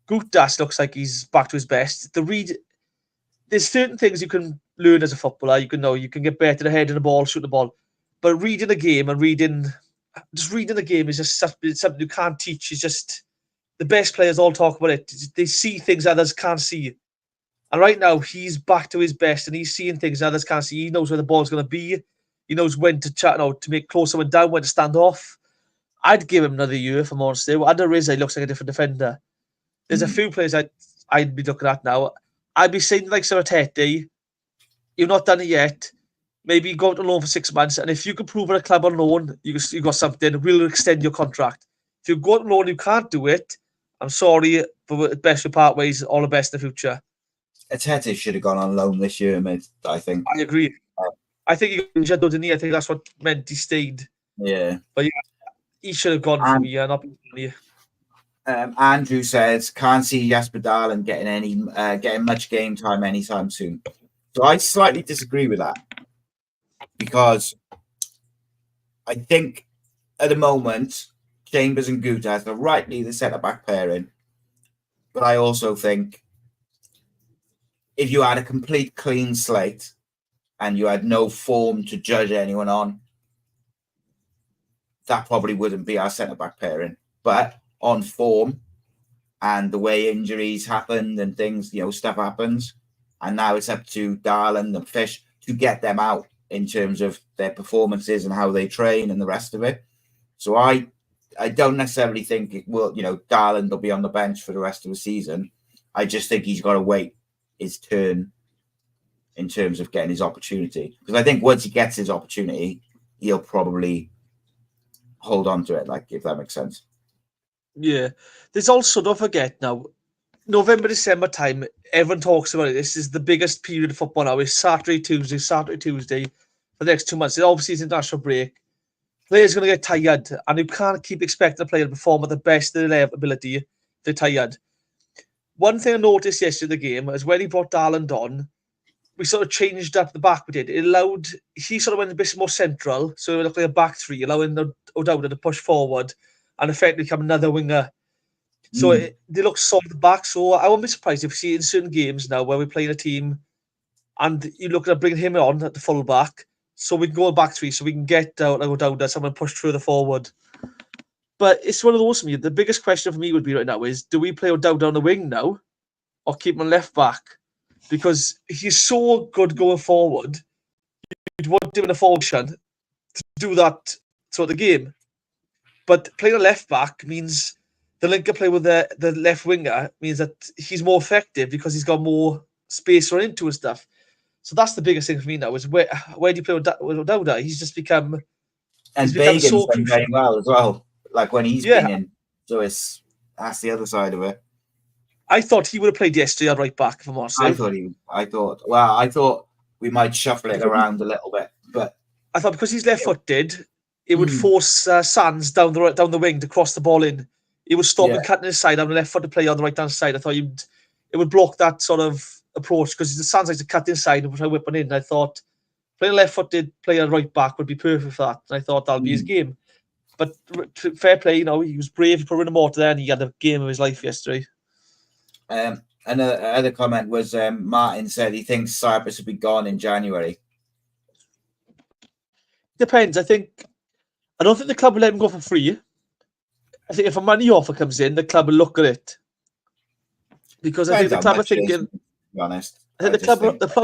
Gutas looks like he's back to his best. There's certain things you can learn as a footballer. You can get better at heading the ball, shooting the ball. But reading the game and reading the game is just something you can't teach. It's just the best players all talk about it. They see things others can't see. And right now, he's back to his best and he's seeing things others can't see. He knows where the ball's going to be. He knows when to to make close someone down, when to stand off. I'd give him another year, if I'm honest. Under Riza, he looks like a different defender. There's a few players I'd be looking at now. I'd be saying like Etete, you've not done it yet. Maybe go out on loan for 6 months, and if you can prove at a club on loan, you got something, we'll extend your contract. If you go out on loan and you can't do it, I'm sorry, but best we part ways, all the best in the future. Etete should have gone on loan this year, mate, I think. I agree. I think he got injured, didn't he? I think that's what meant he stayed. Yeah. But he should have gone from here, not here. Andrew says, can't see Jasper Darlin getting much game time anytime soon. So I slightly disagree with that because I think at the moment Chambers and Gutas are rightly the centre-back pairing, but I also think if you had a complete clean slate and you had no form to judge anyone on, that probably wouldn't be our centre-back pairing. But on form and the way injuries happened and things, stuff happens. And now it's up to Darland and Fish to get them out in terms of their performances and how they train and the rest of it. So I don't necessarily think it will, Darland will be on the bench for the rest of the season. I just think he's got to wait his turn in terms of getting his opportunity. Because I think once he gets his opportunity, he'll probably hold on to it, if that makes sense. Yeah. There's also, don't forget now, November, December time, everyone talks about it. This is the biggest period of football now. It's Saturday, Tuesday for the next 2 months. It obviously is international break. Players are going to get tired, and you can't keep expecting a player to perform at the best of their ability if they're tired. One thing I noticed yesterday in the game is when he brought Darland on, we sort of changed up the back we did. It allowed, he sort of went a bit more central, so it looked like a back three, allowing O'Dowda to push forward and effectively become another winger. So they look solid back. So I won't be surprised if we see in certain games now where we're playing a team and you look at bringing him on at the full back, so we can go back three, so we can get O'Dowda, someone pushed further forward. But it's one of those for me. The biggest question for me would be right now is, do we play O'Dowda on the wing now or keep him on left back? Because he's so good going forward, you'd want him in a function to do that sort of game. But playing a left back means the link-up play with the left winger means that he's more effective because he's got more space to run into and stuff. So that's the biggest thing for me now is where do you play with O'Dowda? He's just become... And Bagan's so done very well as well, when he's been in. So that's the other side of it. I thought he would have played yesterday at right back, if I'm honest. I thought we might shuffle it around a little bit, but I thought because he's left-footed, it would force Sands down the wing to cross the ball in. He would stop and cut his side on the left-footed player on the right-hand side. I thought it would block that sort of approach because the Sands likes to cut inside and try whipping in. I thought playing a left-footed player right back would be perfect for that. And I thought that'll be his game. But fair play, he was brave. He put in the mortar there and he had a game of his life yesterday. Another comment was Martin said he thinks Cyprus will be gone in January. Depends. I don't think the club will let him go for free. I think if a money offer comes in, the club will look at it. Because I think the club are thinking... To be honest. I think the club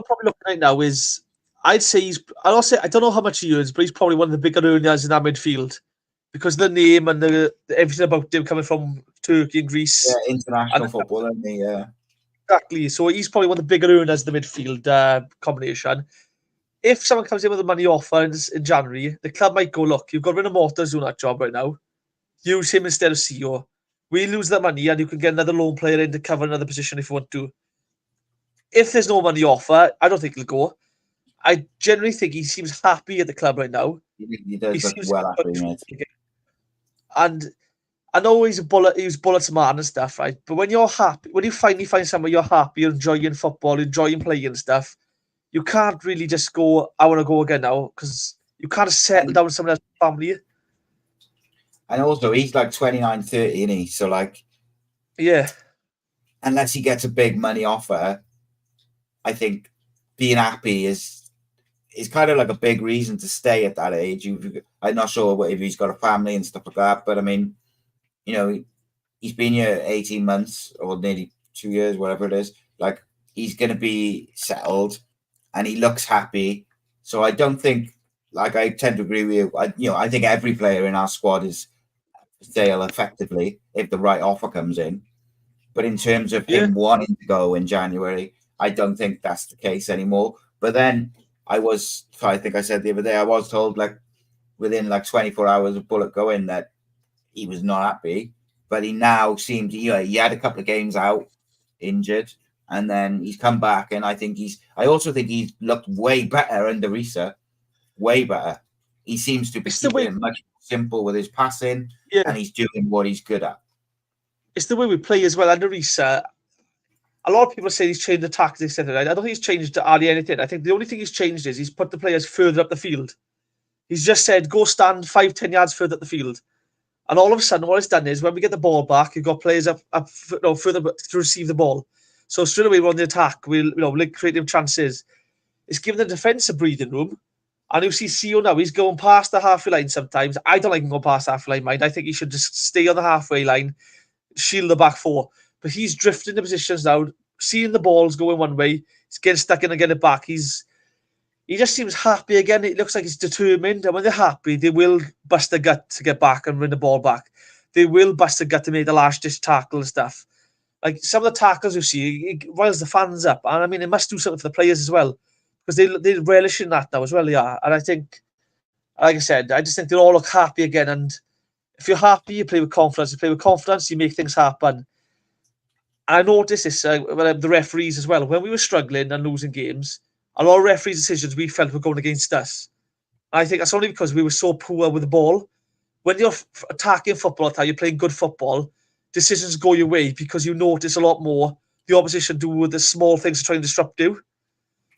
probably looking right now is... I don't know how much he earns, but he's probably one of the bigger earners in that midfield. Because the name and everything about him coming from Turkey and Greece. Yeah, international football, isn't he? Yeah. Exactly. So he's probably one of the bigger earners in the midfield combination. If someone comes in with a money offer in January, the club might go, look, you've got Morta's doing that job right now. Use him instead of CEO. We lose that money and you can get another loan player in to cover another position if you want to. If there's no money offer, I don't think he'll go. I generally think he seems happy at the club right now. He does look well happy, mate. And I know he's bullets man and stuff, right? But when you're happy, when you finally find somewhere you're happy, you're enjoying football, enjoying playing and stuff, you can't really just go, I want to go again now, because you can't settle down with someone else's family. And also, he's 29, 30, isn't he? So, yeah. Unless he gets a big money offer, I think being happy is kind of a big reason to stay at that age. I'm not sure if he's got a family and stuff like that, but I mean, he's been here 18 months or nearly 2 years, whatever it is. He's going to be settled and he looks happy. So I don't think, I tend to agree with you. I think every player in our squad is stale effectively if the right offer comes in. But in terms of him wanting to go in January, I don't think that's the case anymore. But then I think I said the other day, I was told within 24 hours of Bullet going that he was not happy, but he now seemed, he had a couple of games out injured and then he's come back. And I also think he's looked way better under Riza, way better. He seems to be keeping it much simple with his passing and he's doing what he's good at. It's the way we play as well under Riza. A lot of people say he's changed the tactics. I don't think he's changed hardly anything. I think the only thing he's changed is he's put the players further up the field. He's just said, go stand 5-10 yards further up the field. And all of a sudden, what it's done is when we get the ball back, you've got players up further to receive the ball. So straight away, we're on the attack. We'll creative chances. It's given the defence a breathing room. And you see CEO now, he's going past the halfway line sometimes. I don't like him going past the halfway line, mind. I think he should just stay on the halfway line, shield the back four. But he's drifting the positions now, seeing the balls going one way. He's getting stuck in and getting it back. He just seems happy again. It looks like he's determined. And when they're happy, they will bust their gut to get back and win the ball back. They will bust their gut to make the last ditch tackle and stuff. Like some of the tackles you see, it riles the fans up. And I mean, it must do something for the players as well. Because they relish in that now as well, yeah. And I think, like I said, I just think they all look happy again. And if you're happy, you play with confidence. You play with confidence, you make things happen. And I noticed this with the referees as well. When we were struggling and losing games, a lot of referees' decisions we felt were going against us. And I think that's only because we were so poor with the ball. When you're attacking football, you're playing good football, decisions go your way because you notice a lot more the opposition do with the small things to try and disrupt you.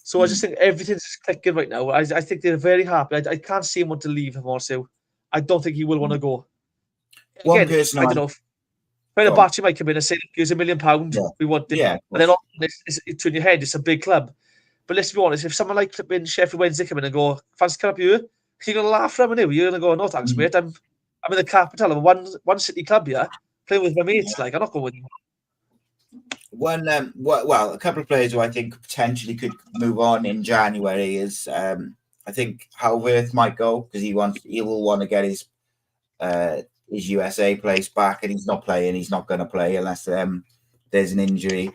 So I just think everything's clicking right now. I think they're very happy. I can't see him want to leave, also. I don't think he will want to go. One Again, person I don't know. When a Batchy might come in and say, here's £1 million, we want it. Yeah. And then it's in your head, it's a big club. But let's be honest, if someone like flipping Sheffield Wednesday come in and go, fancy come up here, you're going to laugh at them, you're going to go, no thanks, mate. I'm in the capital of one city club here, playing with my mates. Like, I'm not going with you. A couple of players who I think potentially could move on in January is I think Halworth might go because he will want to get his USA place back, and he's not playing. He's not going to play unless there's an injury.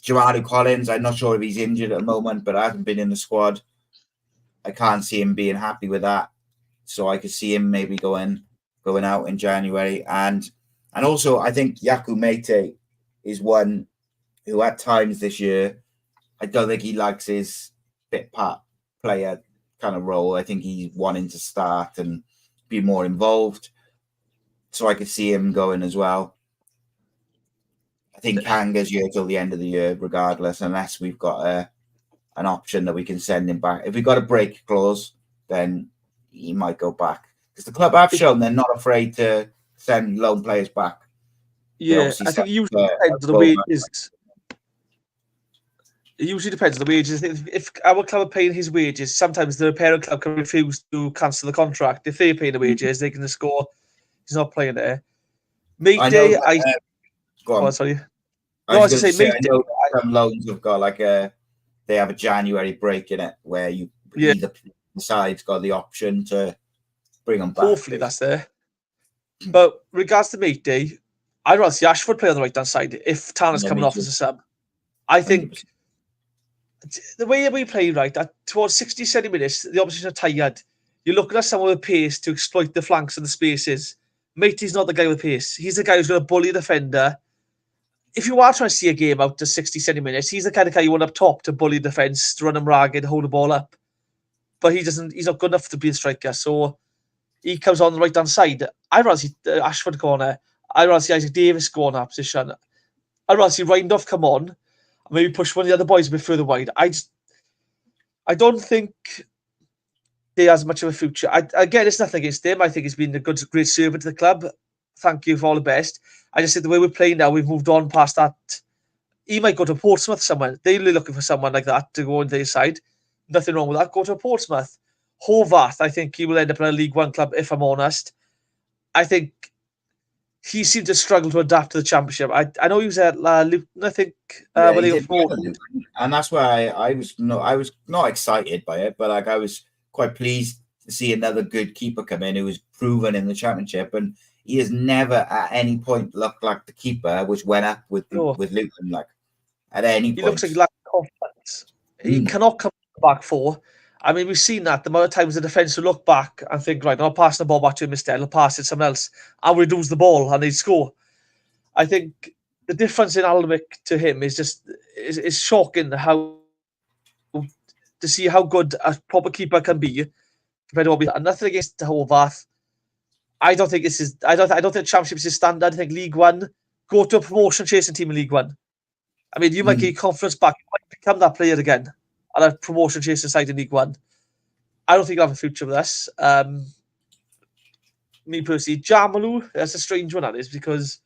Joanna Collins, I'm not sure if he's injured at the moment, but hasn't been in the squad. I can't see him being happy with that, so I could see him maybe going out in January. And also I think Yaku Mete is one who at times this year, I don't think he likes his bit part player kind of role. I think he's wanting to start and be more involved. So I could see him going as well. I think Kanga's here till the end of the year, regardless, unless we've got an option that we can send him back. If we've got a break clause, then he might go back. Because the club have shown they're not afraid to send loan players back. Yeah, I think it usually depends on the wages. It usually depends on the wages. If our club are paying his wages, sometimes the parent club can refuse to cancel the contract. If they're paying the wages, they can just go, he's not playing there. Mate Day, go on. Sorry. I was going to say, I know some loans have got they have a January break in it where either side's got the option to bring them back. Hopefully that's there. But regards to Mate Day, I'd rather see Ashford play on the right-hand side if Tanner's coming off as a sub. I think the way we play, right, towards 60, 70 minutes, the opposition are tired. You're looking at someone with pace to exploit the flanks and the spaces. Matey's not the guy with pace. He's the guy who's going to bully the defender. If you are trying to see a game out to 60, 70 minutes, he's the kind of guy you want up top to bully the defence, to run him ragged, hold the ball up. But he's not good enough to be a striker. So he comes on the right-hand side. I'd rather see Ashford go on there. I'd rather see Isaac Davis go on that position. I'd rather see Reindorf come on and maybe push one of the other boys a bit further wide. I don't think he has much of a future. Again, it's nothing against him. I think he's been a great servant to the club. Thank you for all the best. I just think the way we're playing now, we've moved on past that. He might go to Portsmouth somewhere. They're really looking for someone like that to go on their side. Nothing wrong with that. Go to Portsmouth. Horvath, I think he will end up in a League One club, if I'm honest. I think he seemed to struggle to adapt to the Championship. I know he was at Luton, I think, when they got promoted. And that's why I was not excited by it, but I was quite pleased to see another good keeper come in who was proven in the Championship, and he has never at any point looked like the keeper which went up with Luton, at any point. He looks like he lacks confidence. He cannot come back for. I mean, we've seen that the amount of times the defence will look back and think, right, I'll pass the ball back to him instead, I'll pass it to someone else, and we lose the ball and they score. I think the difference in Alnwick to him is shocking how to see how good a proper keeper can be compared to what we and nothing against Horvath. I don't think Championship is his standard. I think League One, go to a promotion chasing team in League One. I mean, you might get your confidence back, you might become that player again at a promotion chasing side in League One. I don't think he'll have a future with us. Me personally, Jamalu, that's a strange one, that is, because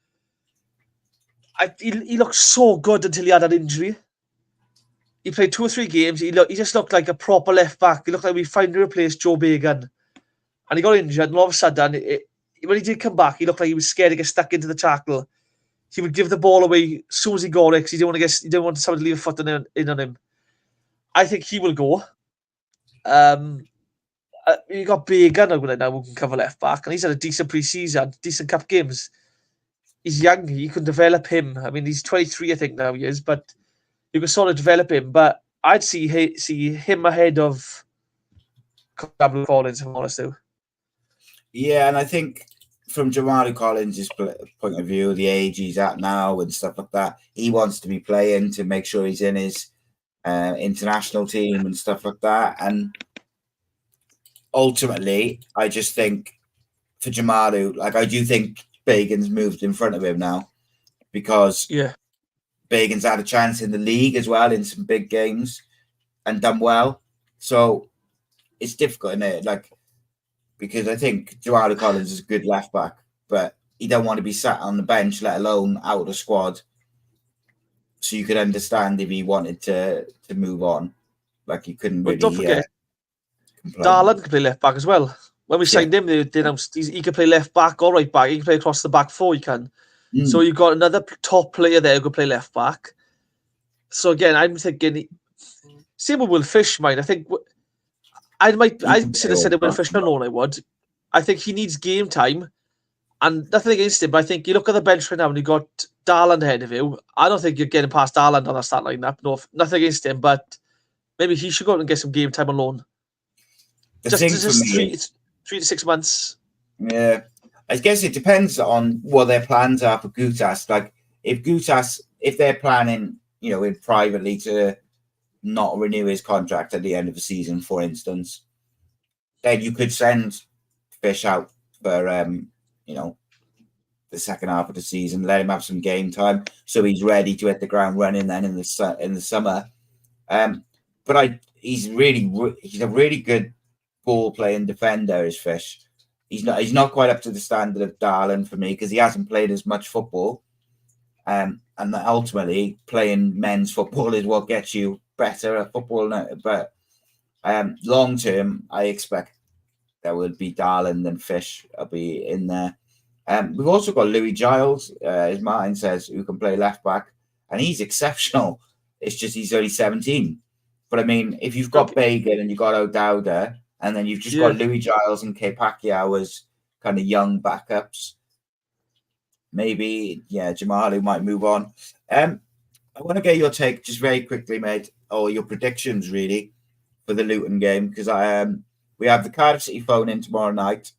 he looked so good until he had an injury. he played 2 or 3 games. He just looked like a proper left back. He looked like we finally replaced Joe Bagan, and he got injured. And all of a sudden, when he did come back, he looked like he was scared to get stuck into the tackle. He would give the ball away as soon as he got it because he didn't want somebody to leave a foot in on him. I think he will go. You got Bagan now who can cover left back, and he's had a decent pre-season, decent cup games. He's young. You can develop him. I mean, he's 23, I think now he is, but you can sort of develop him. But I'd see him ahead of Gabriel Collins, if I'm honest. Yeah, and I think from Jamaru Collins' point of view, the age he's at now and stuff like that, he wants to be playing to make sure he's in his international team and stuff like that. And ultimately, I just think for Jamaru, like I do think Bagan's moved in front of him now because Bagan's had a chance in the league as well in some big games and done well. So it's difficult, isn't it? Like, because I think Jamaru Collins is a good left back, but he don't want to be sat on the bench, let alone out of the squad. So you could understand if he wanted to move on. Like he couldn't really. Don't forget, Darlan can play left back as well. When we signed him, they announced he can play left back or right back. He can play across the back four. He can. So you've got another top player there who can play left back. So again, I'm thinking same with Will Fish. I think I should have said it Will Fish alone. I would. I think he needs game time, and nothing against him. But I think you look at the bench right now, and you got Darland ahead of you. I don't think you're getting past Darland on that start lineup. No, nothing against him, but maybe he should go out and get some game time alone. Just 3 to 6 months. Yeah, I guess it depends on what their plans are for Gutas. Like if they're planning, in privately to not renew his contract at the end of the season, for instance, then you could send Fish out for the second half of the season, let him have some game time, so he's ready to hit the ground running then in the summer. But he's a really good ball playing defender, is Fish. He's not quite up to the standard of Darlan for me because he hasn't played as much football. And ultimately, playing men's football is what gets you better at football. But long term, I expect there will be Darlan and Fish will be in there. We've also got Louis Giles, as Martin says, who can play left back, and he's exceptional. It's just he's only 17. But I mean, if you've got Bagan and you've got O'Dowda, and then you've just got Louis Giles and K Pacquiao as kind of young backups, maybe Jamalu might move on. I want to get your take just very quickly, mate, or your predictions really for the Luton game, because we have the Cardiff City phone in tomorrow night.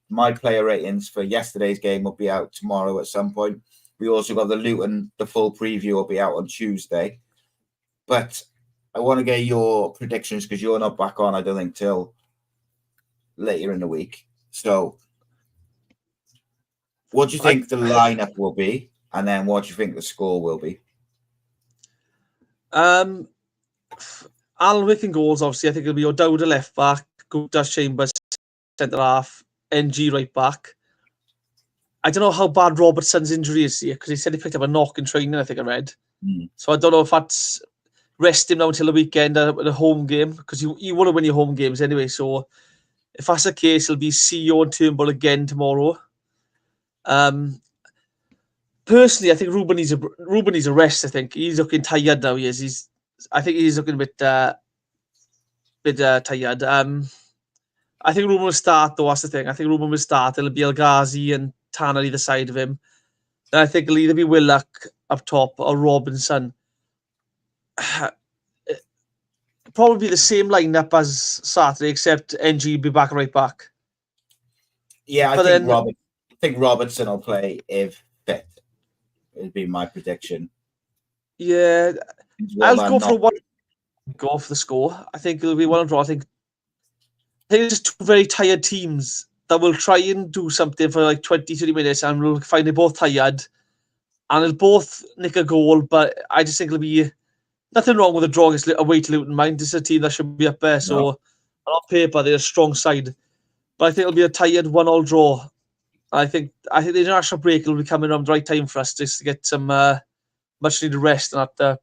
My player ratings for yesterday's game will be out tomorrow at some point. We also got the Luton, the full preview will be out on Tuesday. But I want to get your predictions because you're not back on, I don't think, till later in the week. So what do you think the lineup will be? And then what do you think the score will be? Alan Wick in goals, obviously. I think it'll be O'Dowda left back, Dash Chambers centre half, NG right back. I don't know how bad Robertson's injury is here because he said he picked up a knock in training, I think I read. So I don't know if that's rest him now until the weekend at a home game because you want to win your home games anyway. So if that's the case, it'll be CEO and Turnbull again tomorrow. Personally, I think Ruben needs a rest. I think he's looking tired now. I think he's looking a bit tired. I think Ruben will start though. That's the thing. I think Ruben will start. It'll be El Ghazi and Tanner either side of him. And I think it'll either be Willock up top or Robinson. Probably the same lineup as Saturday, except NG will be back right back. Yeah, I think Robertson will play if fit. It'd be my prediction. Yeah, I'll go for one. Go for the score. I think it'll be 1-draw. I think it's just two very tired teams that will try and do something for like 20-30 minutes and we'll find they both tired and they'll both nick a goal. But I just think it'll be nothing wrong with a draw against away to Luton. Mind, this is a team that should be up there. So on paper, they're a strong side. But I think it'll be a tired 1-1 draw. I think the international break will be coming around the right time for us just to get some much needed rest and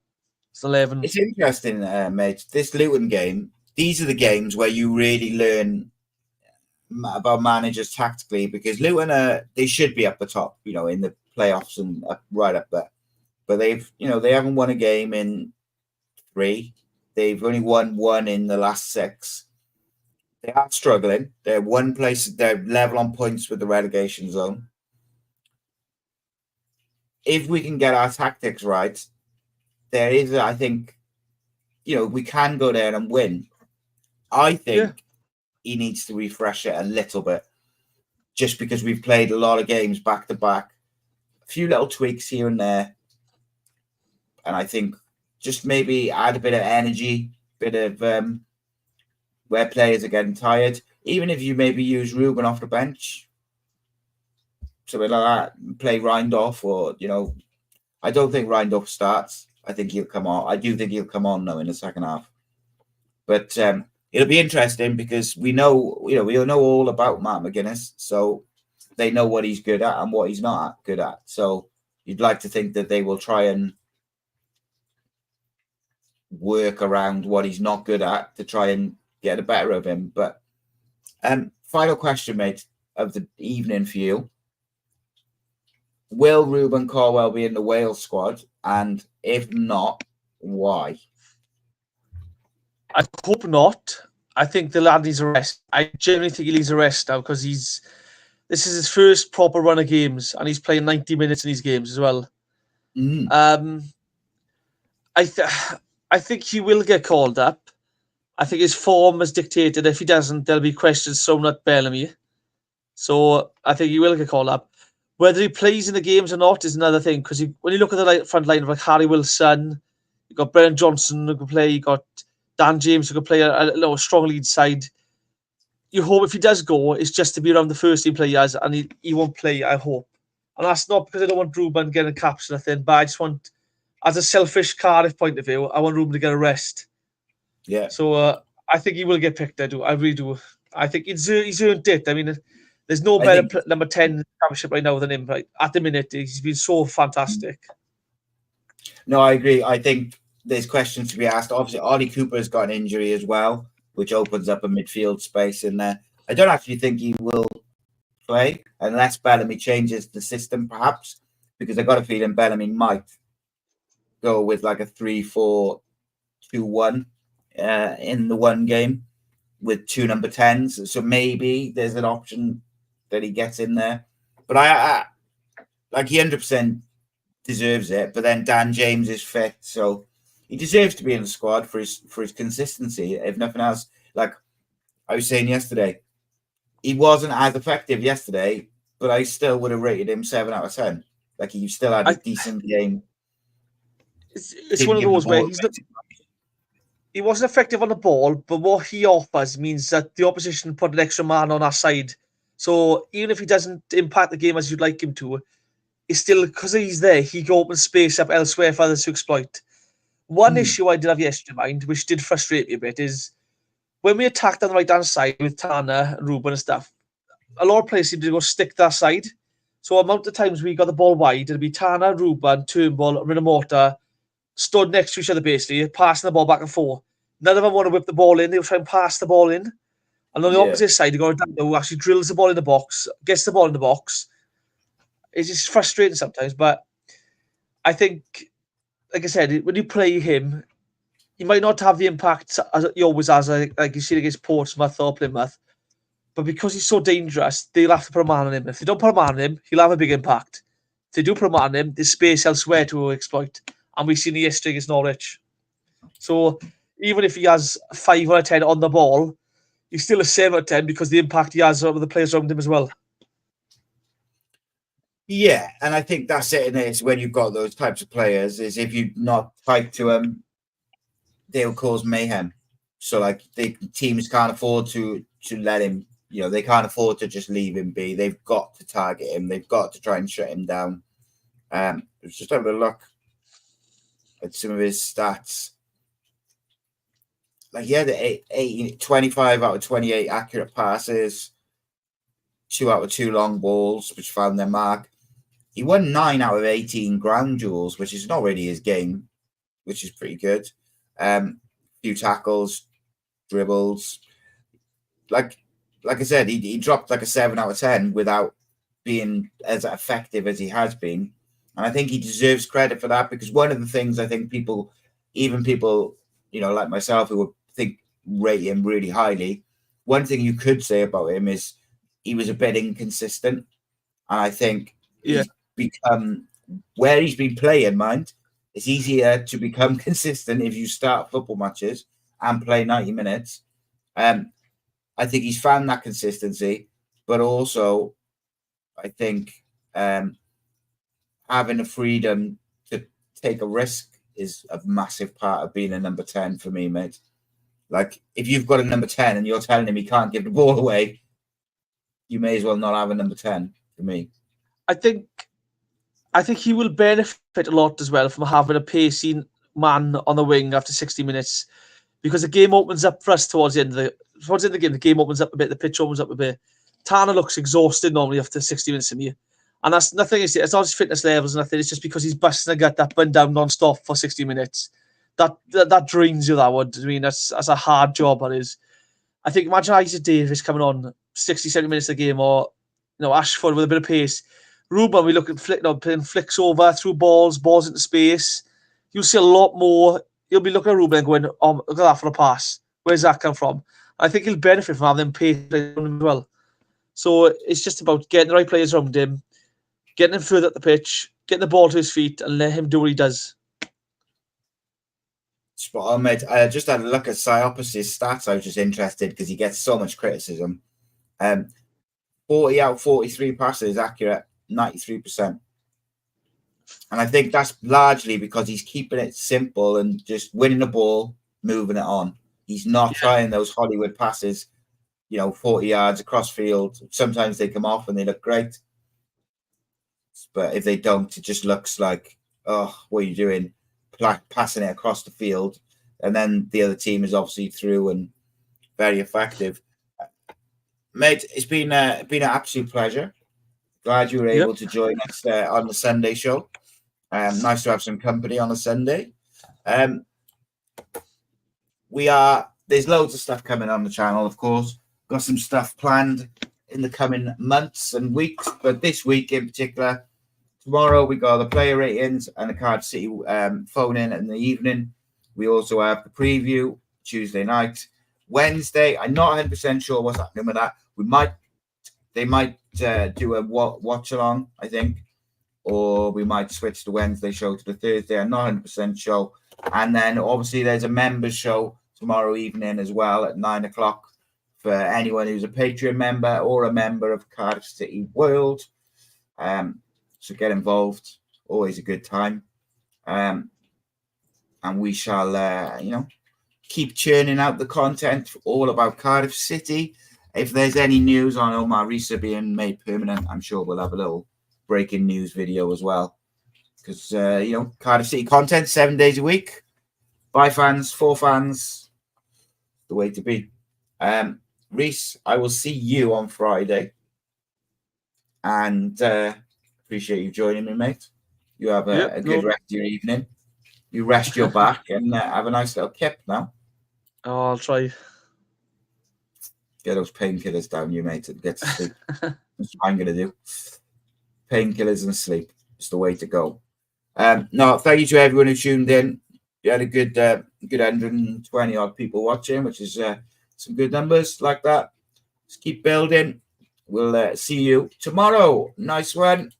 It's 11. It's interesting, mate. This Luton game, these are the games where you really learn about managers tactically, because Luton they should be up the top, in the playoffs and right up there. But they haven't won a game in 3. They've only won 1 in the last 6. They are struggling. They're one place. They're level on points with the relegation zone. If we can get our tactics right, there is, I think, we can go there and win. I think he needs to refresh it a little bit, just because we've played a lot of games back to back, a few little tweaks here and there, and I think just maybe add a bit of energy, bit of where players are getting tired. Even if you maybe use Ruben off the bench, something like that, play Reindorf, or I don't think Reindorf starts. I think he'll come on. I do think he'll come on now in the second half. But it'll be interesting, because we know all about Matt McGuinness, so they know what he's good at and what he's not good at. So you'd like to think that they will try and work around what he's not good at to try and get the better of him. But final question, mate, of the evening for you. Will Ruben Corwell be in the Wales squad? And if not, why? I hope not. I think the lad needs a rest. I genuinely think he needs a rest now, because this is his first proper run of games, and he's playing 90 minutes in these games as well. I think he will get called up. I think his form has dictated. If he doesn't, there'll be questions thrown at Barmy. So I think he will get called up. Whether he plays in the games or not is another thing, because when you look at the front line of like Harry Wilson, you've got Brennan Johnson who can play, you've got Dan James who can play a strong lead side. You hope if he does go, it's just to be around the first team players, and he won't play, I hope. And that's not because I don't want Ruben getting caps or nothing, but I just want, as a selfish Cardiff point of view, I want Ruben to get a rest. Yeah. So I think he will get picked. I do. I really do. I think he's earned it. I mean, there's no better number 10 in the championship right now than him. Right? At the minute, he's been so fantastic. No, I agree. I think there's questions to be asked. Obviously, Ollie Cooper's got an injury as well, which opens up a midfield space in there. I don't actually think he will play unless Bellamy changes the system, perhaps, because I got a feeling Bellamy might go with like a 3-4-2-1 in the one game with 2 number 10s. So maybe there's an option that he gets in there. But I like, he 100% deserves it. But then Dan James is fit, so he deserves to be in the squad for his consistency, if nothing else. Like I was saying yesterday, he wasn't as effective yesterday, but I still would have rated him 7 out of 10. Like, he still had a decent game. It's one of those where he wasn't effective on the ball, but what he offers means that the opposition put an extra man on our side. So even if he doesn't impact the game as you'd like him to, it's still, because he's there, he can open space up elsewhere for others to exploit. One issue I did have yesterday, mind, which did frustrate me a bit, is when we attacked on the right-hand side with Tana and Ruben and stuff, a lot of players seem to go stick that side. So amount of times we got the ball wide, it'd be Tana, Ruben, Turnbull, Rinamorta, stood next to each other basically, passing the ball back and forth. None of them want to whip the ball in, they'll try and pass the ball in. And on the opposite side, you got Dan who actually drills the ball in the box, gets the ball in the box. It's just frustrating sometimes, but I think, like I said, when you play him, he might not have the impact as he always has, like you see against Portsmouth or Plymouth, but because he's so dangerous, they'll have to put a man on him. If they don't put a man on him, he'll have a big impact. If they do put a man on him, there's space elsewhere to exploit. And we've seen it yesterday against Norwich. So even if he has 5 out of 10 on the ball, he's still a 7 out of 10 because the impact he has over the players around him as well. Yeah, and I think that's it. And it's when you've got those types of players, is if you're not tight to them, they'll cause mayhem. So like teams can't afford to let him, they can't afford to just leave him be. They've got to target him. They've got to try and shut him down. Let's just have a look at some of his stats. Like, he had 25 out of 28 accurate passes, 2 out of 2 long balls, which found their mark. He won 9 out of 18 ground duels, which is not really his game. which is pretty good. Few tackles, dribbles. Like I said, he dropped like a 7 out of 10 without being as effective as he has been. And I think he deserves credit for that, because one of the things I think people, like myself, who would rate him really highly, one thing you could say about him is he was a bit inconsistent. And I think he's become, where he's been playing, mind, it's easier to become consistent if you start football matches and play 90 minutes. I think he's found that consistency, but also I think having the freedom to take a risk is a massive part of being a number 10 for me, mate. Like, if you've got a number 10 and you're telling him he can't give the ball away, you may as well not have a number 10 for me. I think he will benefit a lot as well from having a pacey man on the wing after 60 minutes, because the game opens up for us towards the end of the game. The game opens up a bit, the pitch opens up a bit. Tanner looks exhausted normally after 60 minutes in here. And that's nothing. It's not his fitness levels or nothing. It's just because he's busting a gut that bun down non-stop for 60 minutes. That drains you, that would. I mean, that's a hard job, that is. I think, imagine Isaac Davis coming on 60, 70 minutes of the game, or Ashford with a bit of pace. Ruben, we look at playing flicks over through balls into space. You'll see a lot more. You'll be looking at Ruben and going, "Oh, look at that for a pass. Where's that come from?" I think he'll benefit from having them pace as well. So it's just about getting the right players around him, getting him further up the pitch, getting the ball to his feet, and let him do what he does. Spot on, mate. I just had a look at Psyopos' stats. I was just interested because he gets so much criticism. 40 out of 43 passes accurate, 93%. And I think that's largely because he's keeping it simple and just winning the ball, moving it on. He's not trying those Hollywood passes, 40 yards across field. Sometimes they come off and they look great. But if they don't, it just looks like, oh, what are you doing? Passing it across the field. And then the other team is obviously through and very effective. Mate, it's been an absolute pleasure. Glad you were able to join us on the Sunday show. Nice to have some company on a Sunday. There's loads of stuff coming on the channel, of course. Got some stuff planned in the coming months and weeks, but this week in particular, tomorrow we got the player ratings and the Cardiff City phone in the evening. We also have the preview Tuesday night. Wednesday, I'm not 100% sure what's happening with that. They might do a watch along, I think, or we might switch the Wednesday show to the Thursday. I'm not 100% sure. And then obviously there's a members show tomorrow evening as well at 9 o'clock for anyone who's a Patreon member or a member of Cardiff City World. So get involved. Always a good time. And we shall, keep churning out the content all about Cardiff City. If there's any news on Omar Riza being made permanent, I'm sure we'll have a little breaking news video as well. Because, Cardiff City content 7 days a week. By fans, for fans. The way to be. Rhys, I will see you on Friday. And appreciate you joining me, mate. You have a good rest of your evening. You rest your back and have a nice little kip now. Oh, I'll try. Get those painkillers down you, mate, and get to sleep. That's what I'm going to do. Painkillers and sleep. It's the way to go. No, thank you to everyone who tuned in. You had a good 120 odd people watching, which is some good numbers like that. Just keep building. We'll see you tomorrow. Nice one.